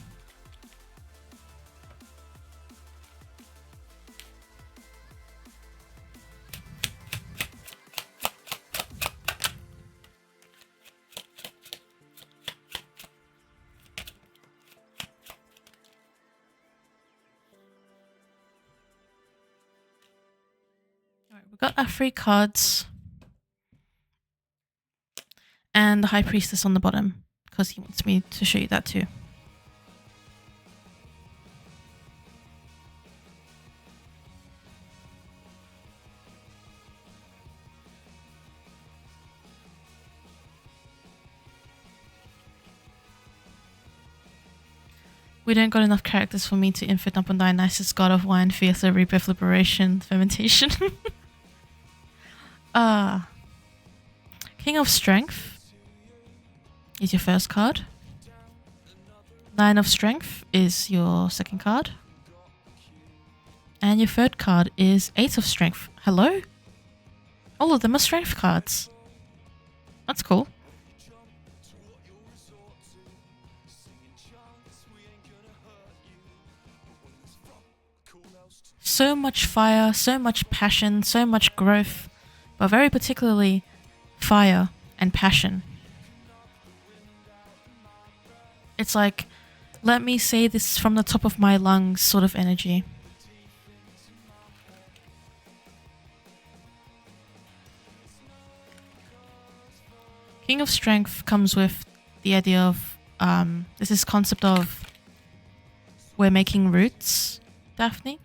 We've got our 3 cards and the High Priestess on the bottom because he wants me to show you that too. We don't got enough characters for me to info dump on Dionysus, God of Wine, Fierce Rebirth, Liberation, Fermentation. King of Strength is your first card. 9 of Strength is your second card. And your third card is 8 of Strength. Hello? All of them are Strength cards. That's cool. So much fire, so much passion, so much growth, but very particularly fire and passion. It's like, let me say this from the top of my lungs sort of energy. King of Strength comes with the idea of, there's this concept of we're making roots, Daphne.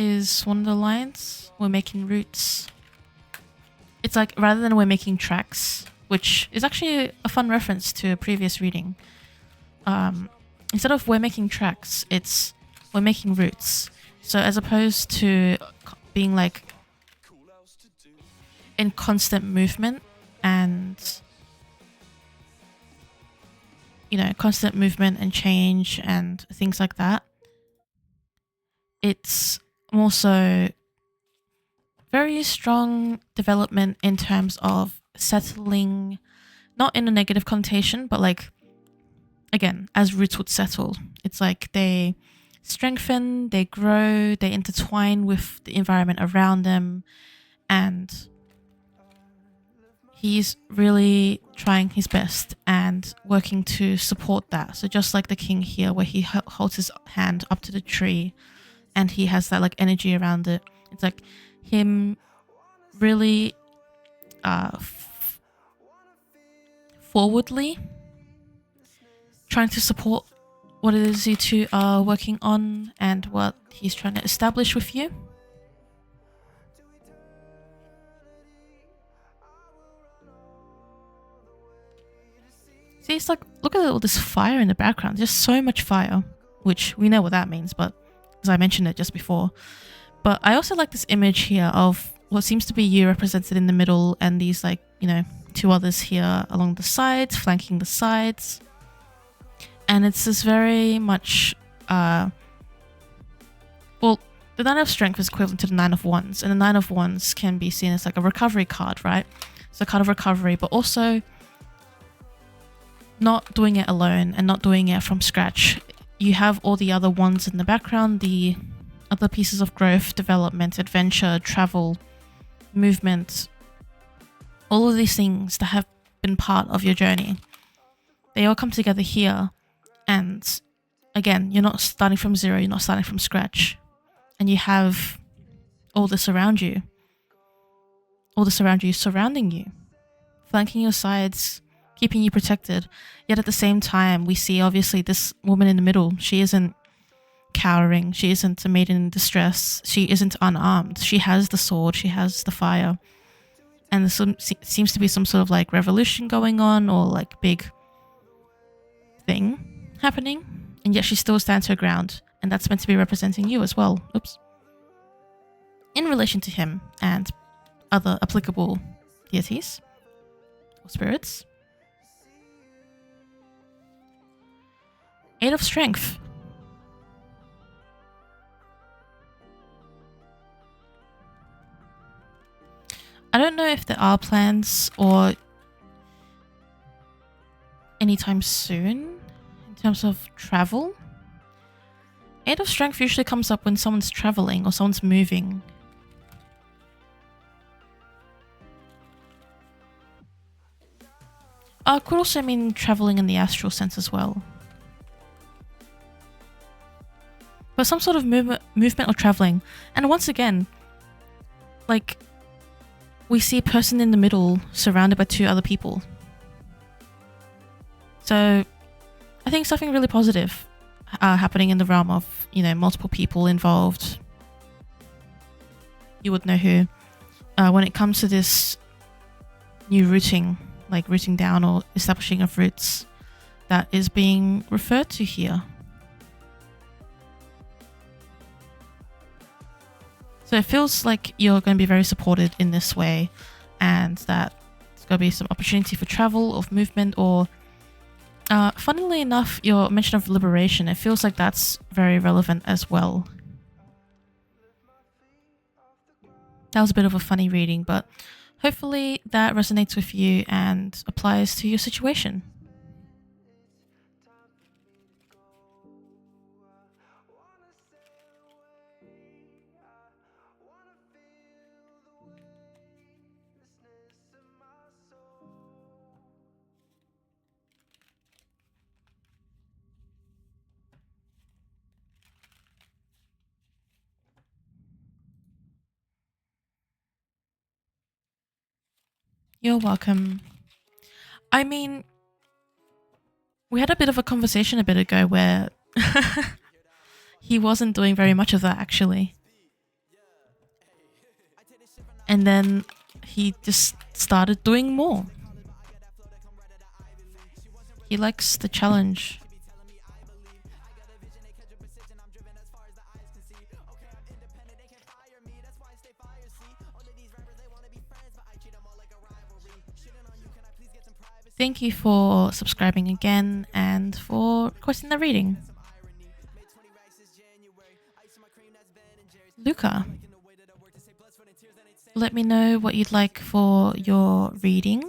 Is one of the lines. We're making roots. It's like, rather than we're making tracks, which is actually a fun reference to a previous reading. Instead of we're making tracks, it's we're making roots. So as opposed to being like in constant movement and, you know, constant movement and change and things like that, it's more so very strong development in terms of settling, not in a negative connotation, but like, again, as roots would settle. It's like they strengthen, they grow, they intertwine with the environment around them, and he's really trying his best and working to support that. So just like the king here, where he holds his hand up to the tree and he has that like energy around it, it's like him really forwardly trying to support what it is you two are working on and what he's trying to establish with you. See, it's like, look at all this fire in the background. Just so much fire, which we know what that means, but as I mentioned it just before. But I also like this image here of what seems to be you represented in the middle and these like, you know, two others here along the sides, flanking the sides. And it's this very much, well, the Nine of Strength is equivalent to the Nine of Wands, and the Nine of Wands can be seen as like a recovery card, right? It's a card of recovery, but also not doing it alone and not doing it from scratch. You have all the other wands in the background, the other pieces of growth, development, adventure, travel, movement, all of these things that have been part of your journey. They all come together here, and again, you're not starting from zero, you're not starting from scratch, and you have all this around you, surrounding you, flanking your sides, keeping you protected. Yet at the same time, we see obviously this woman in the middle. She isn't cowering. She isn't a maiden in distress. She isn't unarmed. She has the sword. She has the fire. And there seems to be some sort of like revolution going on, or like big thing happening. And yet she still stands her ground. And that's meant to be representing you as well. Oops. In relation to him and other applicable deities or spirits. Eight of Strength. I don't know if there are plans or anytime soon in terms of travel. Eight of Strength usually comes up when someone's traveling or someone's moving. Could also mean traveling in the astral sense as well. But some sort of movement or traveling. And once again, like, we see a person in the middle surrounded by two other people. So I think something really positive happening in the realm of, you know, multiple people involved. You would know who. When it comes to this new rooting, like rooting down or establishing of roots, that is being referred to here. So it feels like you're going to be very supported in this way, and that there's going to be some opportunity for travel, of movement, or funnily enough, your mention of liberation, it feels like that's very relevant as well. That was a bit of a funny reading, but hopefully that resonates with you and applies to your situation. You're welcome. I mean, we had a bit of a conversation a bit ago where he wasn't doing very much of that, actually. And then he just started doing more. He likes the challenge. Thank you for subscribing again and for requesting the reading. Luca, let me know what you'd like for your reading.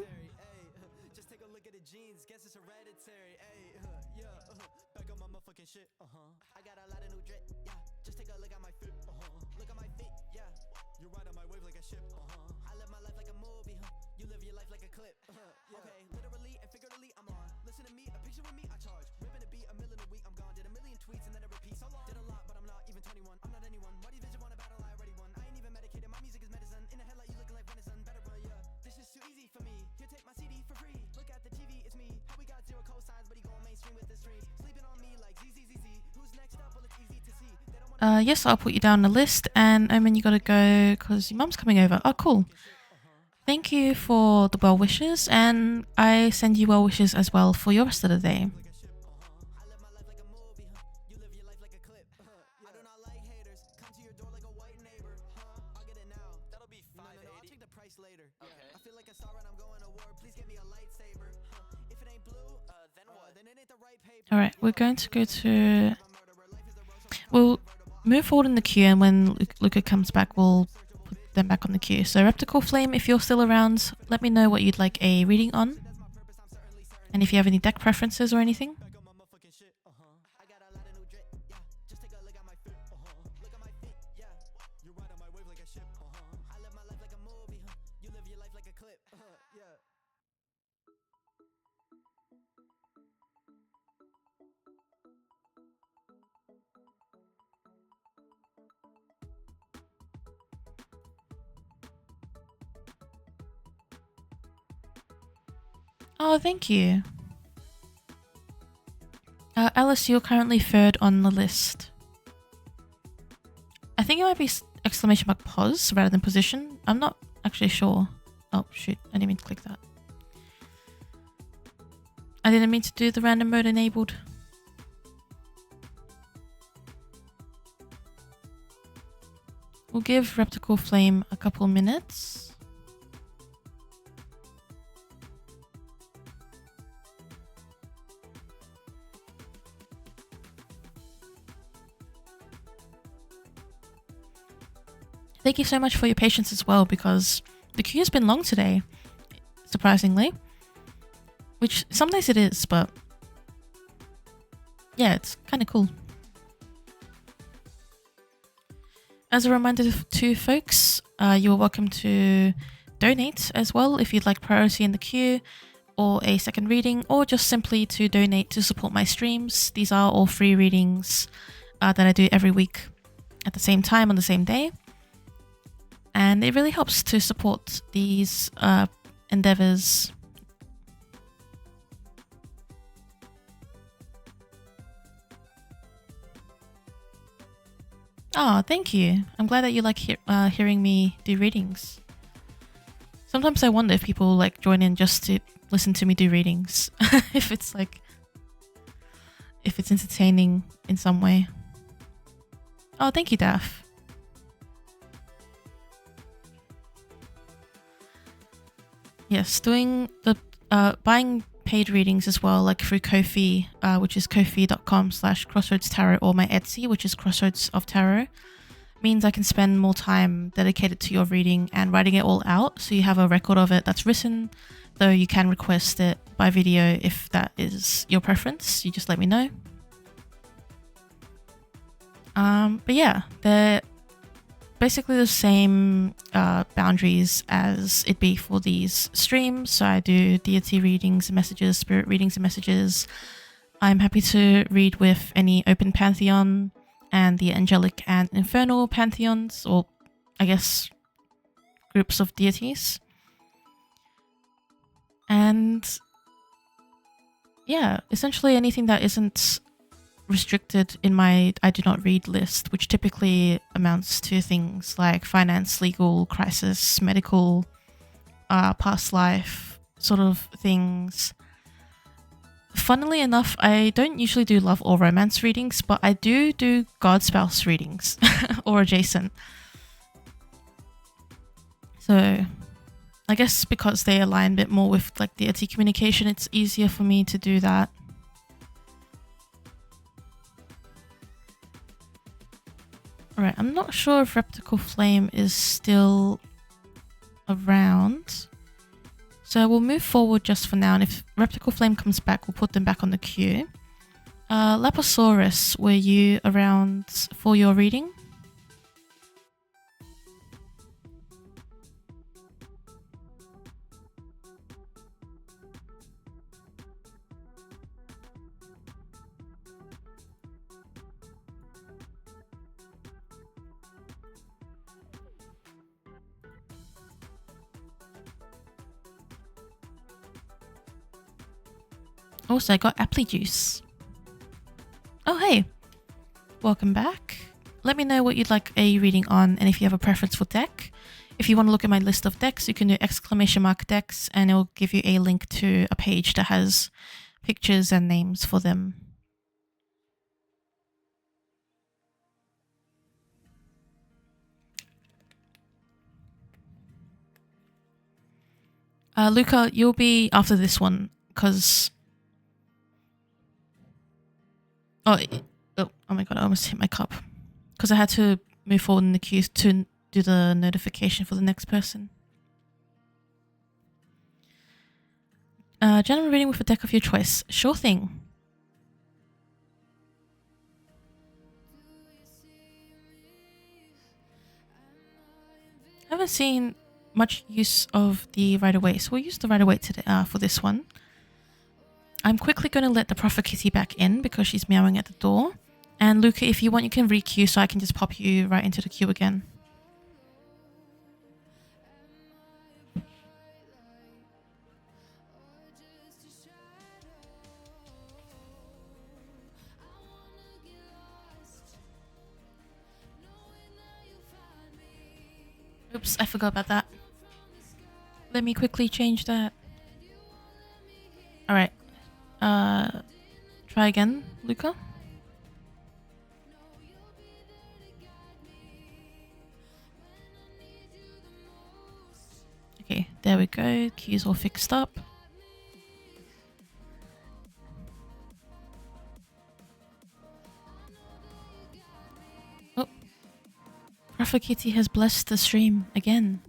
Yes, I'll put you down the list, and Omen, you gotta go because your mum's coming over. Oh, cool. Thank you for the well wishes, and I send you well wishes as well for your rest of the day. Alright, we're going to go to... We'll move forward in the queue, and when Luca comes back, we'll put them back on the queue. So Reptical Flame, if you're still around, let me know what you'd like a reading on. And if you have any deck preferences or anything. Oh, thank you. Alice, you're currently third on the list. I think it might be exclamation mark pause rather than position. I'm not actually sure. Oh, shoot. I didn't mean to click that. I didn't mean to do the random mode enabled. We'll give Reptical Flame a couple minutes. Thank you so much for your patience as well, because the queue has been long today, surprisingly. Which some days it is, but yeah, it's kind of cool. As a reminder to folks, you're welcome to donate as well if you'd like priority in the queue or a second reading, or just simply to donate to support my streams. These are all free readings that I do every week at the same time on the same day. And it really helps to support these endeavors. Oh, thank you. I'm glad that you like hearing me do readings. Sometimes I wonder if people like join in just to listen to me do readings. if it's entertaining in some way. Oh, thank you, Daff. Yes, doing the buying paid readings as well, like through Ko-fi, which is ko-fi.com/crossroads tarot, or my Etsy, which is Crossroads of Tarot, means I can spend more time dedicated to your reading and writing it all out, so you have a record of it that's written, though you can request it by video if that is your preference. You just let me know. But yeah, they're basically the same boundaries as it'd be for these streams. So I do deity readings and messages, spirit readings and messages. I'm happy to read with any open pantheon and the angelic and infernal pantheons, or I guess groups of deities. And yeah, essentially anything that isn't restricted in my I do not read list, which typically amounts to things like finance, legal, crisis, medical, past life sort of things. Funnily enough, I don't usually do love or romance readings, but I do god spouse readings or adjacent. So I guess because they align a bit more with like deity communication, it's easier for me to do that. Alright, I'm not sure if Reptical Flame is still around. So we'll move forward just for now, and if Reptical Flame comes back, we'll put them back on the queue. Laposaurus, were you around for your reading? Also, I got apple juice. Oh, hey. Welcome back. Let me know what you'd like a reading on and if you have a preference for deck. If you want to look at my list of decks, you can do !decks and it will give you a link to a page that has pictures and names for them. Luca, you'll be after this one because... Oh my god, I almost hit my cup. Because I had to move forward in the queue to do the notification for the next person. General reading with a deck of your choice. Sure thing. I haven't seen much use of the Rider-Waite, so we'll use the Rider-Waite today for this one. I'm quickly going to let the Prophet Kitty back in because she's meowing at the door. And Luca, if you want, you can re-queue so I can just pop you right into the queue again. Oops, I forgot about that. Let me quickly change that. Alright. Try again, Luca. Okay, there we go. Queue's all fixed up. Oh. Prophet Kitty has blessed the stream again.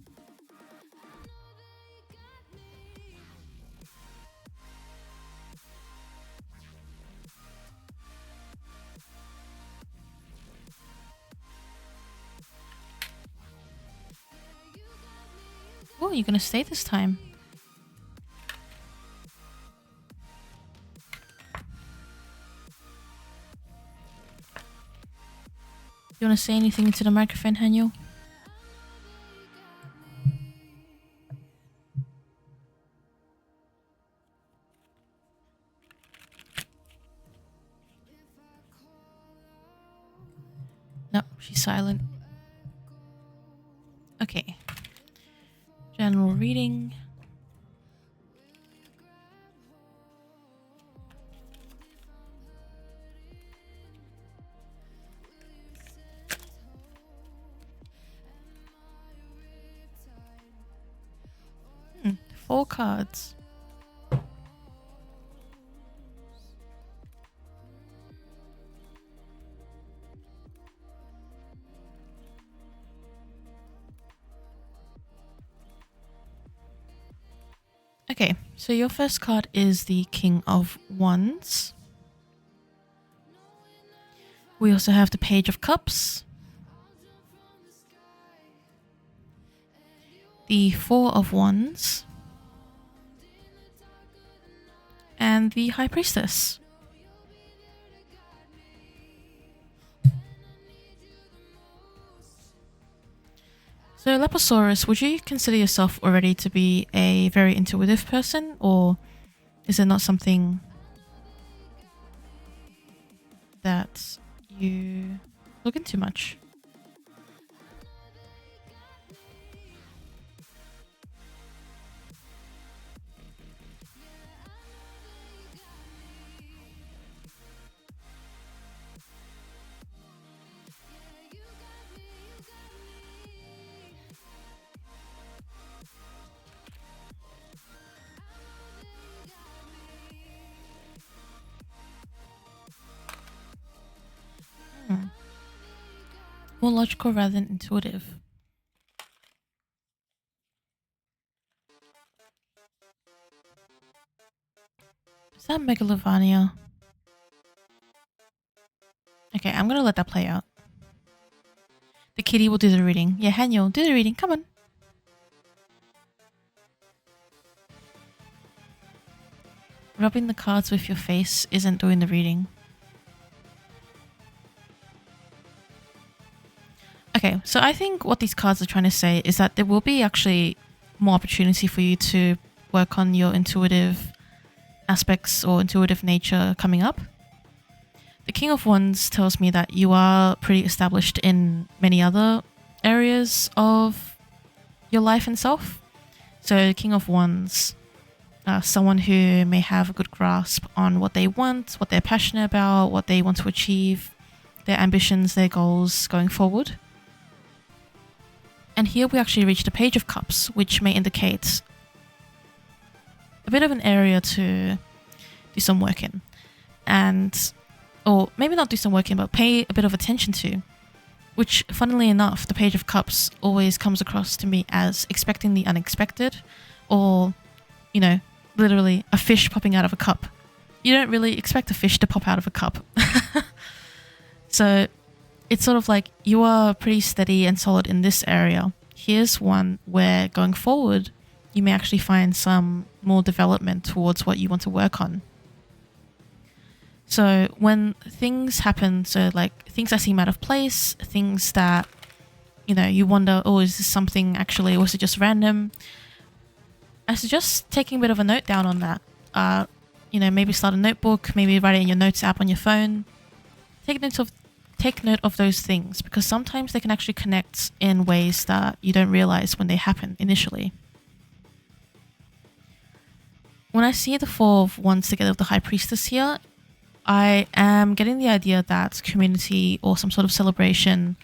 Oh, you're gonna stay this time. You wanna say anything into the microphone, Haniel? No, she's silent. Okay. General reading. Hmm, 4 cards. Okay, so your first card is the King of Wands. We also have the Page of Cups, the Four of Wands, and the High Priestess. So Laposaurus, would you consider yourself already to be a very intuitive person, or is it not something that you look into much? More logical rather than intuitive. Is that Megalovania? Okay, I'm gonna let that play out. The kitty will do the reading. Yeah, Hanyul, do the reading. Come on. Rubbing the cards with your face isn't doing the reading. Okay, so I think what these cards are trying to say is that there will be actually more opportunity for you to work on your intuitive aspects or intuitive nature coming up. The King of Wands tells me that you are pretty established in many other areas of your life and self. So King of Wands, someone who may have a good grasp on what they want, what they're passionate about, what they want to achieve, their ambitions, their goals going forward. And here we actually reach the Page of Cups, which may indicate a bit of an area to do some work in. Or maybe not do some work in, but pay a bit of attention to. Which, funnily enough, the Page of Cups always comes across to me as expecting the unexpected, or, you know, literally a fish popping out of a cup. You don't really expect a fish to pop out of a cup. So it's sort of like you are pretty steady and solid in this area. Here's one where going forward, you may actually find some more development towards what you want to work on. So when things happen, so like things that seem out of place, things that, you know, you wonder, oh, is this something actually, or is it just random? I suggest taking a bit of a note down on that. You know, maybe start a notebook, maybe write it in your notes app on your phone. Take note of those things, because sometimes they can actually connect in ways that you don't realize when they happen initially. When I see the Four of Wands together with the High Priestess here, I am getting the idea that community or some sort of celebration,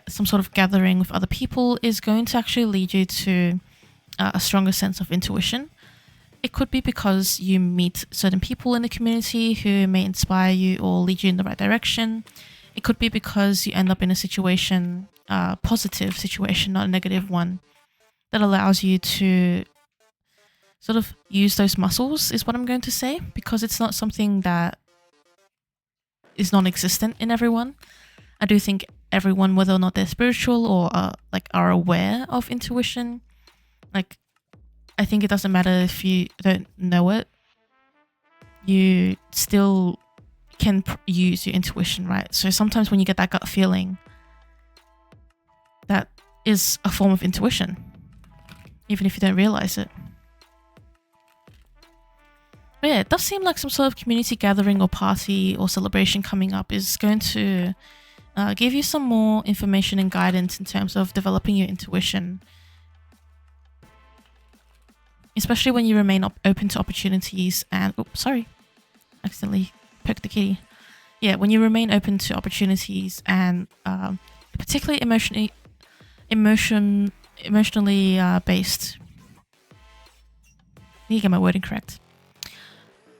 some sort of gathering with other people is going to actually lead you to a stronger sense of intuition. It could be because you meet certain people in the community who may inspire you or lead you in the right direction. It could be because you end up in a situation, positive situation, not a negative one, that allows you to sort of use those muscles, is what I'm going to say, because it's not something that is non-existent in everyone. I do think everyone, whether or not they're spiritual or are aware of intuition, like, I think it doesn't matter if you don't know it, you still can use your intuition, right? So sometimes when you get that gut feeling, that is a form of intuition, even if you don't realize it. But yeah, it does seem like some sort of community gathering or party or celebration coming up is going to give you some more information and guidance in terms of developing your intuition. Especially when you remain open to opportunities and... Oops, sorry. Accidentally poked the kitty. Yeah, when you remain open to opportunities and particularly emotionally based... I need to get my wording correct.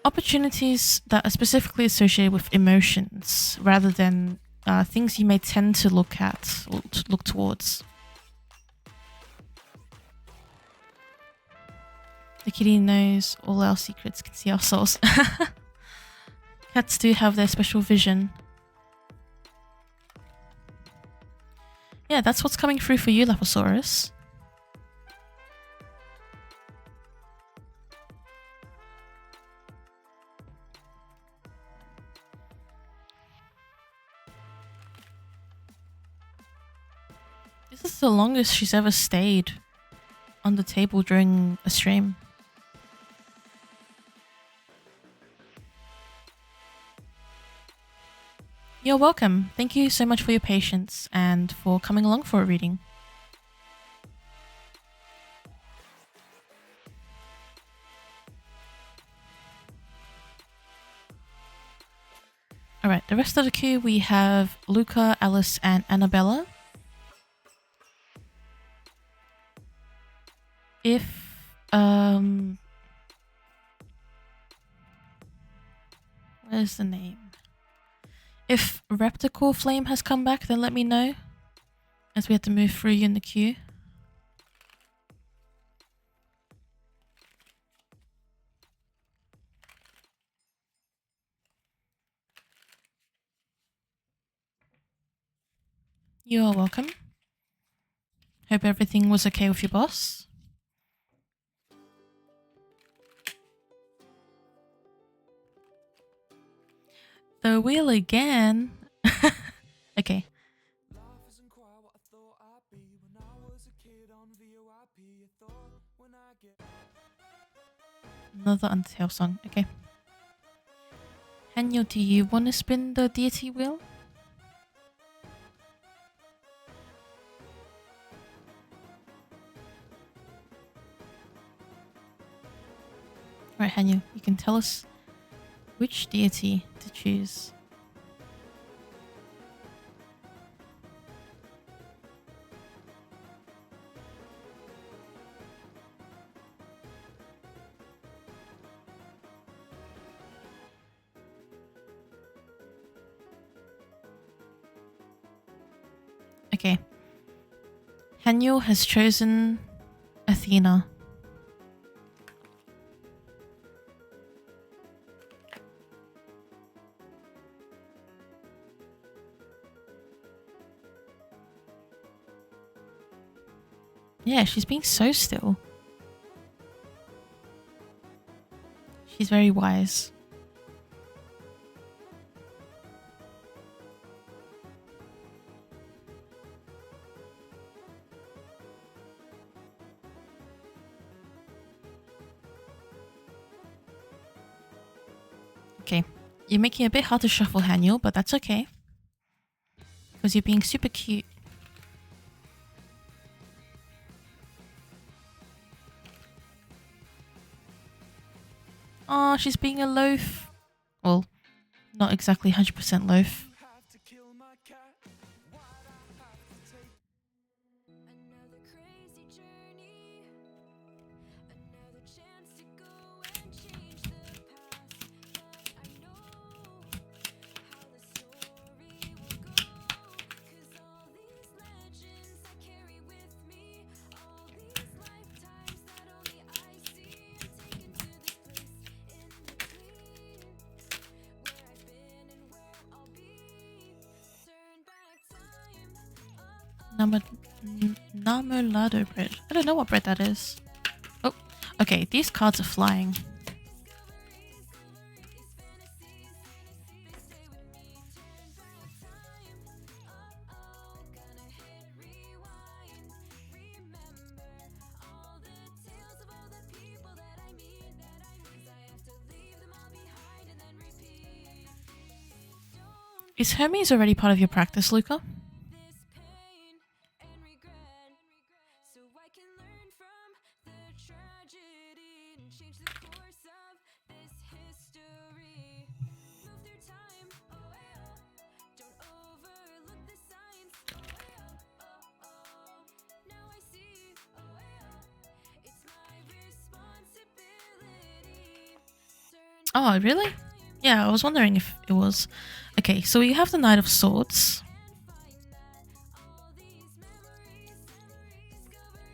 Opportunities that are specifically associated with emotions rather than things you may tend to look at or to look towards. The kitty knows all our secrets, can see our souls. Cats do have their special vision. Yeah, that's what's coming through for you, Laposaurus. This is the longest she's ever stayed on the table during a stream. You're welcome. Thank you so much for your patience and for coming along for a reading. Alright, the rest of the queue we have Luca, Alice, and Annabella. If where's the name? If Reptical Flame has come back, then let me know, as we have to move through you in the queue. You are welcome. Hope everything was okay with your boss. The wheel again. Okay. Another Undertale song. Okay. Hanyo, do you want to spin the deity wheel? Right, Hanyo, you can tell us which deity to choose. Okay. Hanyo has chosen Athena. Yeah, she's being so still. She's very wise. Okay, you're making it a bit hard to shuffle, Haniel, but that's okay. Because you're being super cute. Oh, she's being a loaf. Well, not exactly 100% loaf. Namolado bread. I don't know what bread that is. Oh, okay. These cards are flying. Is Hermes already part of your practice, Luca? Oh, really? Yeah, I was wondering if it was. Okay, so we have the Knight of Swords.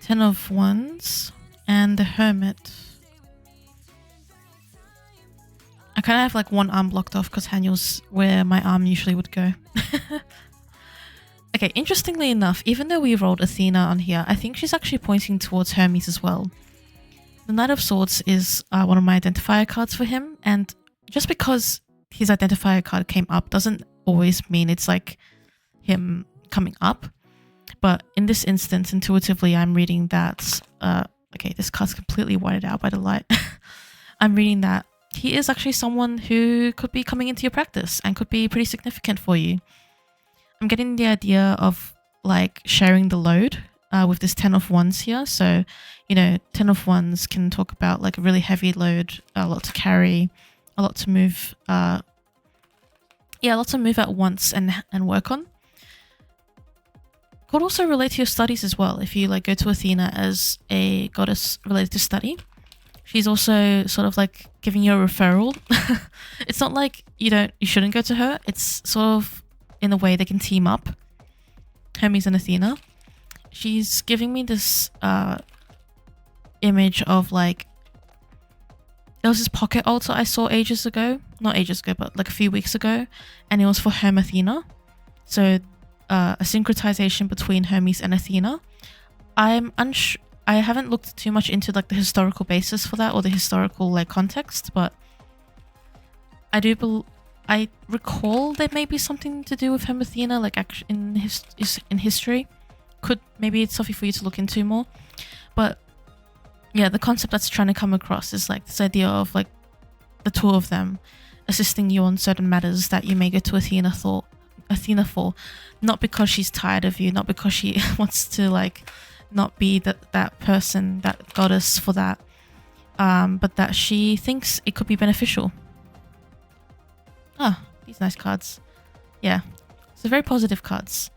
10 of Wands. And the Hermit. I kind of have like one arm blocked off because Haniel's where my arm usually would go. Okay, interestingly enough, even though we rolled Athena on here, I think she's actually pointing towards Hermes as well. The Knight of Swords is one of my identifier cards for him, and just because his identifier card came up doesn't always mean it's like him coming up. But in this instance, intuitively, I'm reading that... okay, this card's completely whited out by the light. I'm reading that he is actually someone who could be coming into your practice and could be pretty significant for you. I'm getting the idea of like sharing the load with this 10 of Wands here. So, you know, 10 of Wands can talk about like a really heavy load, a lot to carry, a lot to move. Yeah, lots to move at once and work on. Could also relate to your studies as well. If you like go to Athena as a goddess related to study, She's also sort of like giving you a referral. It's not like you shouldn't go to her. It's sort of in a way they can team up, Hermes and Athena. She's giving me this image of like, there was this pocket altar I saw ages ago, not ages ago, but like a few weeks ago, and it was for Athena. So a syncretization between Hermes and Athena. I'm unsure. I haven't looked too much into like the historical basis for that or the historical like context, but I recall there may be something to do with Athena, like in history. Maybe it's something for you to look into more, but yeah, the concept that's trying to come across is like this idea of like the two of them assisting you on certain matters that you may go to Athena for, not because she's tired of you, not because she wants to like not be that person, that goddess for that, but that she thinks it could be beneficial. These nice cards. Yeah, so very positive cards,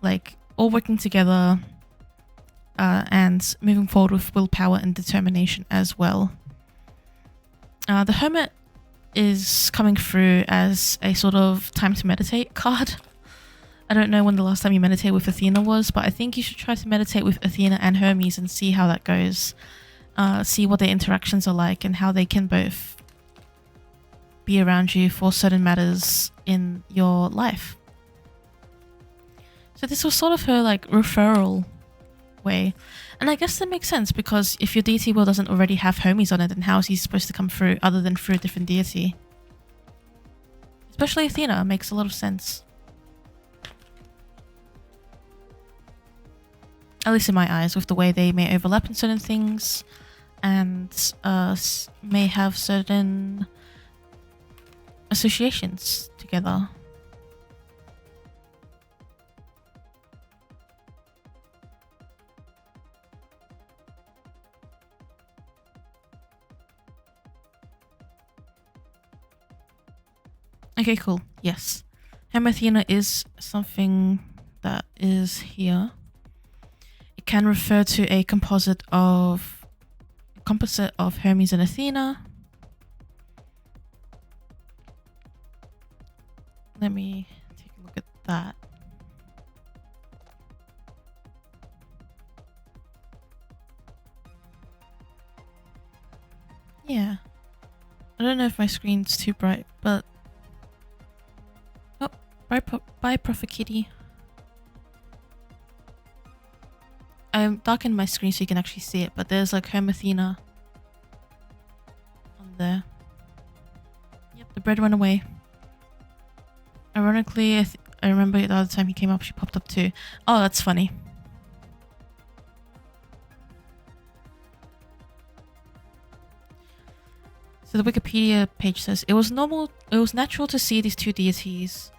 like all working together and moving forward with willpower and determination as well. The Hermit is coming through as a sort of time to meditate card. I don't know when the last time you meditated with Athena was, but I think you should try to meditate with Athena and Hermes and see how that goes. See what their interactions are like and how they can both be around you for certain matters in your life. So this was sort of her like referral way. And I guess that makes sense, because if your deity wheel doesn't already have Hermes on it, then how is he supposed to come through other than through a different deity? Especially Athena makes a lot of sense. At least in my eyes, with the way they may overlap in certain things and may have certain associations together. Okay, cool. Yes. Athena is something that is here. It can refer to a composite of Hermes and Athena. Let me take a look at that. Yeah. I don't know if my screen's too bright, but... Oh, bye Prophet Kitty. I darkened my screen so you can actually see it, but there's like Athena on there. Yep, the bread went away. Ironically, I remember the other time he came up, she popped up too. Oh, that's funny. So the Wikipedia page says, it was natural to see these two deities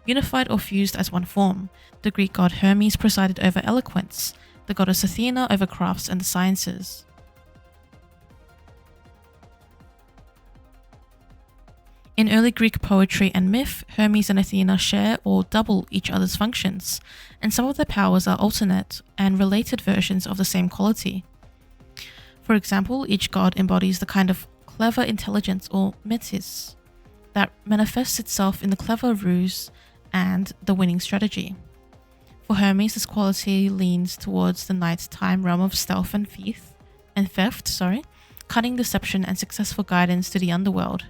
unified or fused as one form. The Greek god Hermes presided over eloquence, the goddess Athena over crafts and the sciences. In early Greek poetry and myth, Hermes and Athena share or double each other's functions, and some of their powers are alternate and related versions of the same quality. For example, each god embodies the kind of clever intelligence or metis that manifests itself in the clever ruse and the winning strategy. For Hermes, this quality leans towards the nighttime realm of stealth and theft, cunning deception and successful guidance to the underworld,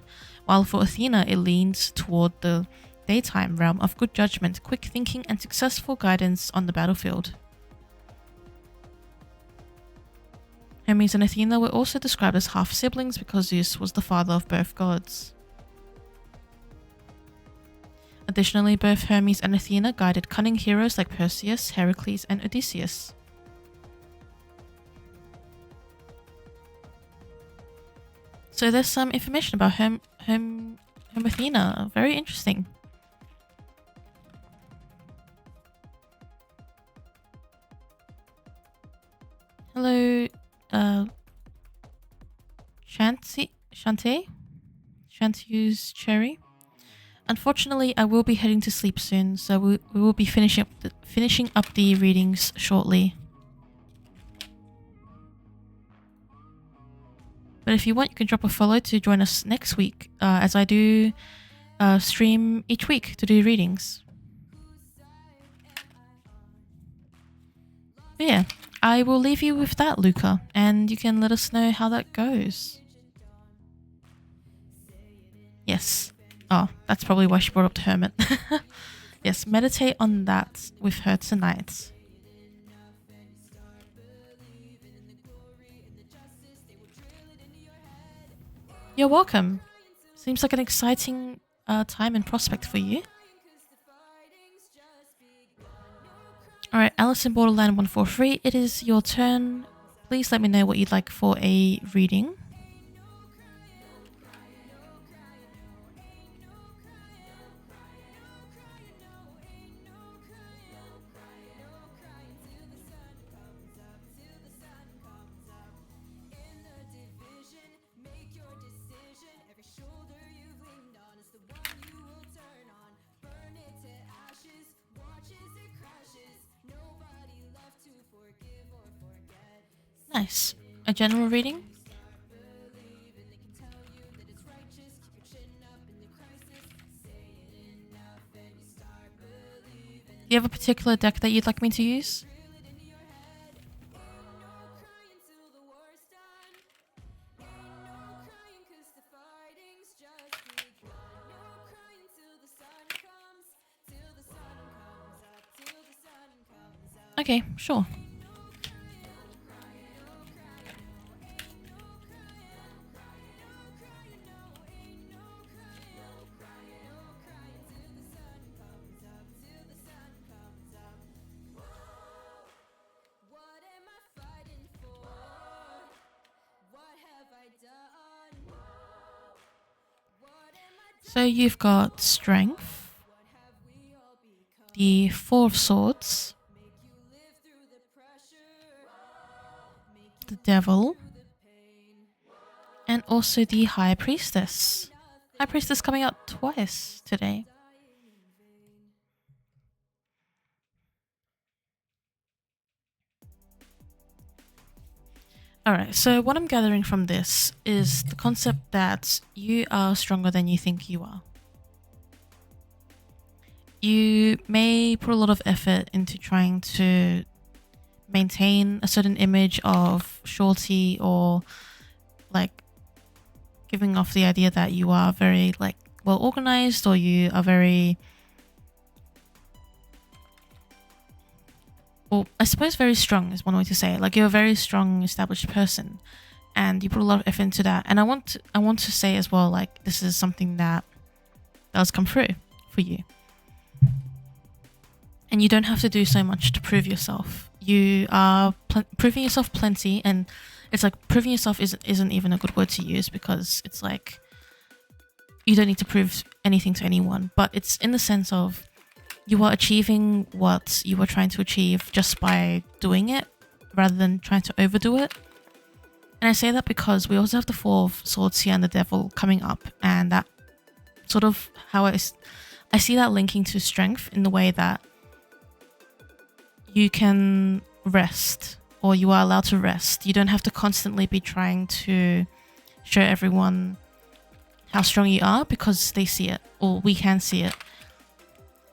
while for Athena it leans toward the daytime realm of good judgment, quick thinking and successful guidance on the battlefield. Hermes and Athena were also described as half-siblings because Zeus was the father of both gods. Additionally, both Hermes and Athena guided cunning heroes like Perseus, Heracles, and Odysseus. So there's some information about Athena. Very interesting. Hello, Shanty's Cherry. Unfortunately, I will be heading to sleep soon, so we will be finishing up the readings shortly. But if you want, you can drop a follow to join us next week, as I do stream each week to do readings. But yeah, I will leave you with that, Luca, and you can let us know how that goes. Yes. Oh, that's probably why she brought up the hermit. Yes, meditate on that with her tonight. You're welcome. Seems like an exciting time and prospect for you. Alright, Alice in Borderland 143, it is your turn. Please let me know what you'd like for a reading. Nice. A general reading? Do you have a particular deck that you'd like me to use? Okay, sure. So you've got Strength, the Four of Swords, the Devil, and also the High Priestess. High Priestess coming out twice today. Alright, so what I'm gathering from this is the concept that you are stronger than you think you are. You may put a lot of effort into trying to maintain a certain image of surety, or like giving off the idea that you are very like well organized, or you are very, well, I suppose very strong is one way to say it. Like, you're a very strong, established person, and you put a lot of effort into that. And I want to say as well, like, this is something that does come through for you. And you don't have to do so much to prove yourself. You are proving yourself plenty, and it's like proving yourself isn't even a good word to use, because it's like you don't need to prove anything to anyone. But it's in the sense of you are achieving what you were trying to achieve just by doing it, rather than trying to overdo it. And I say that because we also have the Four of Swords here and the Devil coming up, and that sort of how I see that linking to Strength in the way that you can rest, or you are allowed to rest. You don't have to constantly be trying to show everyone how strong you are, because they see it, or we can see it.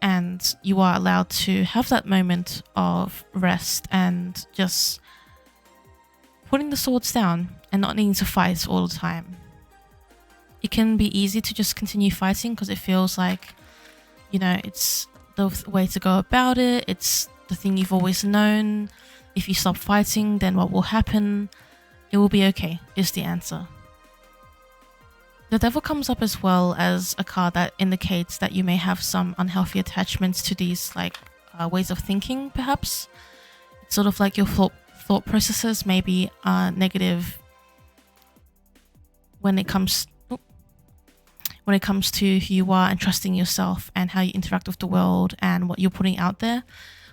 And you are allowed to have that moment of rest and just putting the swords down and not needing to fight all the time. It can be easy to just continue fighting because it feels like, you know, it's the way to go about it. It's the thing you've always known. If you stop fighting, then what will happen? It will be okay, is the answer. The Devil comes up as well as a card that indicates that you may have some unhealthy attachments to these like ways of thinking, perhaps. It's sort of like your thought processes may be negative when it comes to who you are and trusting yourself and how you interact with the world and what you're putting out there.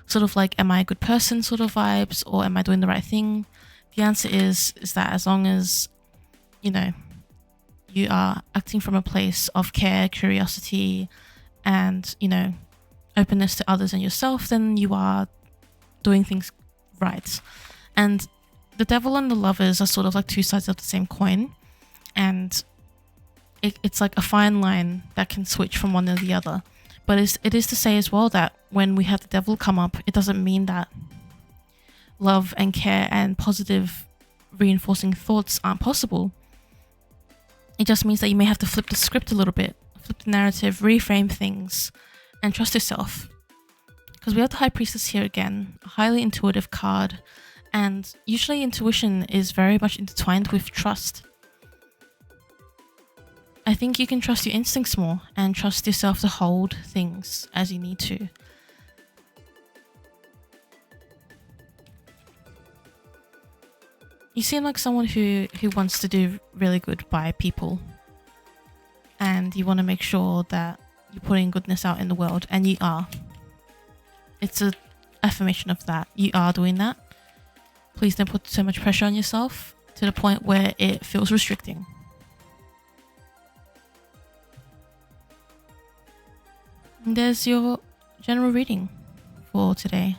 Sort of like, am I a good person sort of vibes, or am I doing the right thing? The answer is that as long as, you know, you are acting from a place of care, curiosity, and, you know, openness to others and yourself, then you are doing things right. And the Devil and the Lovers are sort of like two sides of the same coin. and it's like a fine line that can switch from one to the other. But it is to say as well that when we have the devil come up, it doesn't mean that love and care and positive reinforcing thoughts aren't possible. It just means that you may have to flip the script a little bit, flip the narrative, reframe things, and trust yourself. Because we have the High Priestess here again, a highly intuitive card, and usually intuition is very much intertwined with trust. I think you can trust your instincts more and trust yourself to hold things as you need to. You seem like someone who wants to do really good by people, and you want to make sure that you're putting goodness out in the world, and you are. It's an affirmation of that. You are doing that. Please don't put so much pressure on yourself to the point where it feels restricting. And there's your general reading for today.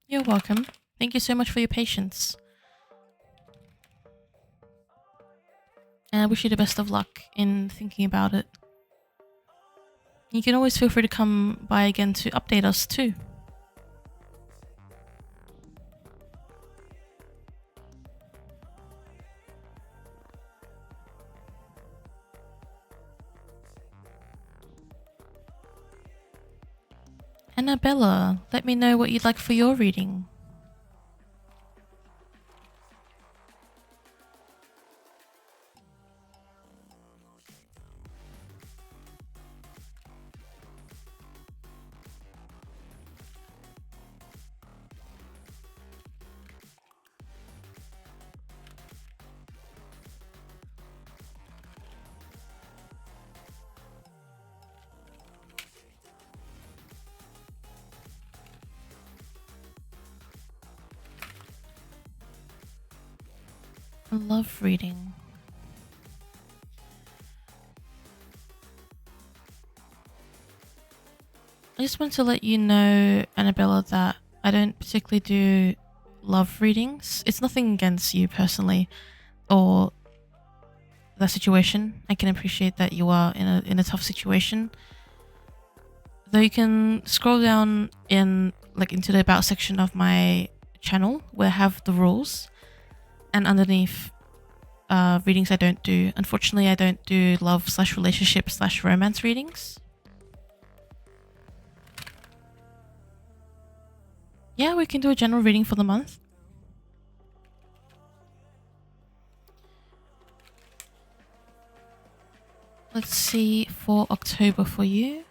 You're welcome. Thank you so much for your patience. And I wish you the best of luck in thinking about it. You can always feel free to come by again to update us too. Annabella, let me know what you'd like for your reading. I love reading. I just want to let you know, Annabella, that I don't particularly do love readings. It's nothing against you personally or the situation. I can appreciate that you are in a tough situation. Though you can scroll down into the about section of my channel where I have the rules, and underneath readings I don't do. Unfortunately, I don't do love/relationship/romance readings. Yeah, we can do a general reading for the month. Let's see for October for you.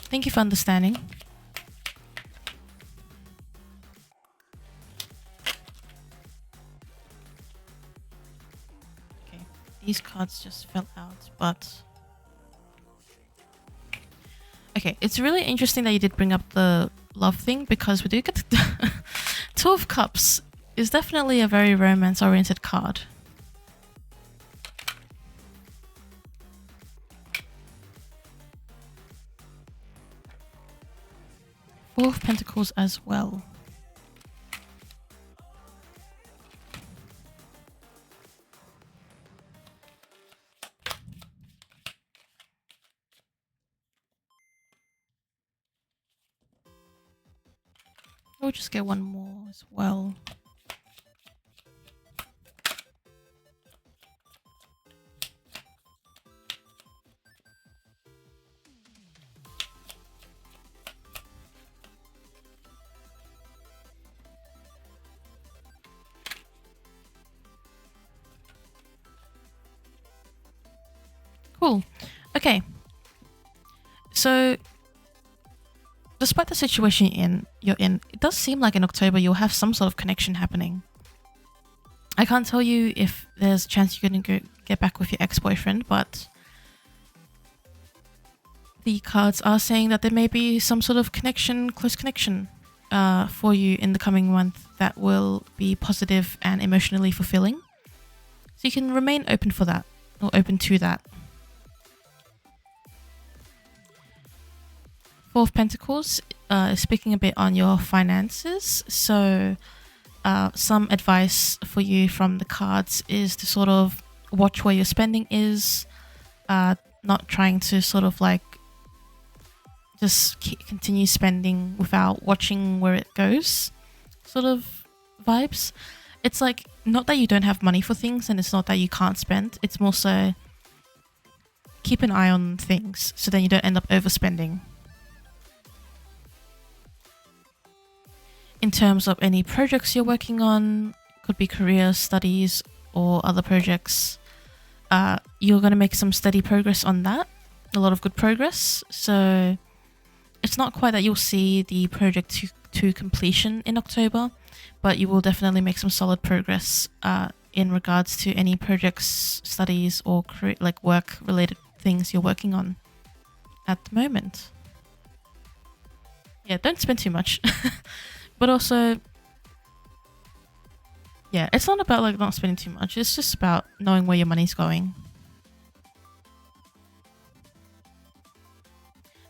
Thank you for understanding. Okay, these cards just fell out, but... Okay, it's really interesting that you did bring up the love thing, because we do get... Two of Cups is definitely a very romance-oriented card. Four of Pentacles as well. We'll just get one more as well. Cool. Okay. So despite the situation you're in, it does seem like in October you'll have some sort of connection happening. I can't tell you if there's a chance you're going to get back with your ex-boyfriend, but the cards are saying that there may be some sort of connection, close connection, for you in the coming month that will be positive and emotionally fulfilling. So you can remain open for that, or open to that. Four of Pentacles is speaking a bit on your finances. So some advice for you from the cards is to sort of watch where your spending is, not trying to sort of like just continue spending without watching where it goes sort of vibes. It's like not that you don't have money for things, and it's not that you can't spend, it's more so keep an eye on things so then you don't end up overspending. In terms of any projects you're working on, could be career, studies, or other projects, you're going to make some steady progress on that, a lot of good progress. So it's not quite that you'll see the project to completion in October, but you will definitely make some solid progress in regards to any projects, studies, or like work related things you're working on at the moment. Yeah, don't spend too much. But also, yeah, it's not about like not spending too much, it's just about knowing where your money's going.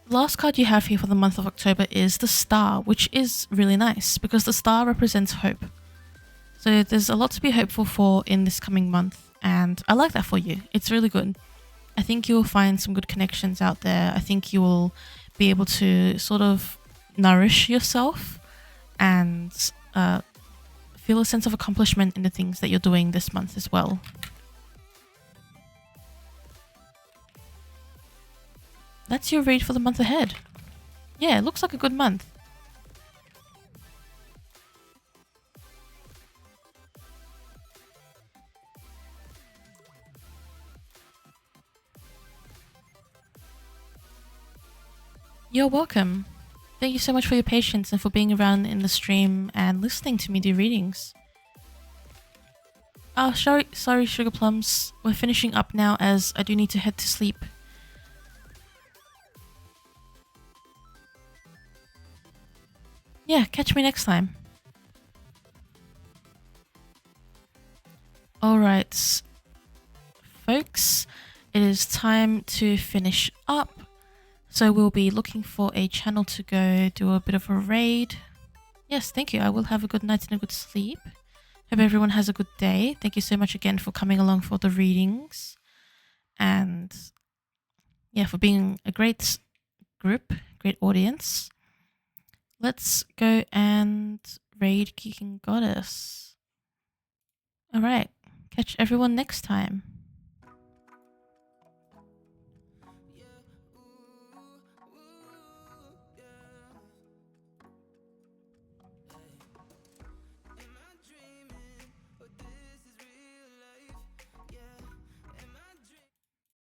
The last card you have here for the month of October is the Star, which is really nice because the Star represents hope. So there's a lot to be hopeful for in this coming month, and I like that for you. It's really good. I think you'll find some good connections out there. I think you will be able to sort of nourish yourself and feel a sense of accomplishment in the things that you're doing this month as well. That's your read for the month ahead. Yeah, it looks like a good month. You're welcome. Thank you so much for your patience and for being around in the stream and listening to me do readings. Oh, sorry, Sugar Plums. We're finishing up now as I do need to head to sleep. Yeah, catch me next time. Alright, folks, it is time to finish up. So we'll be looking for a channel to go do a bit of a raid. Yes, thank you. I will have a good night and a good sleep. Hope everyone has a good day. Thank you so much again for coming along for the readings. And yeah, for being a great group, great audience. Let's go and raid Geeking Goddess. Alright, catch everyone next time.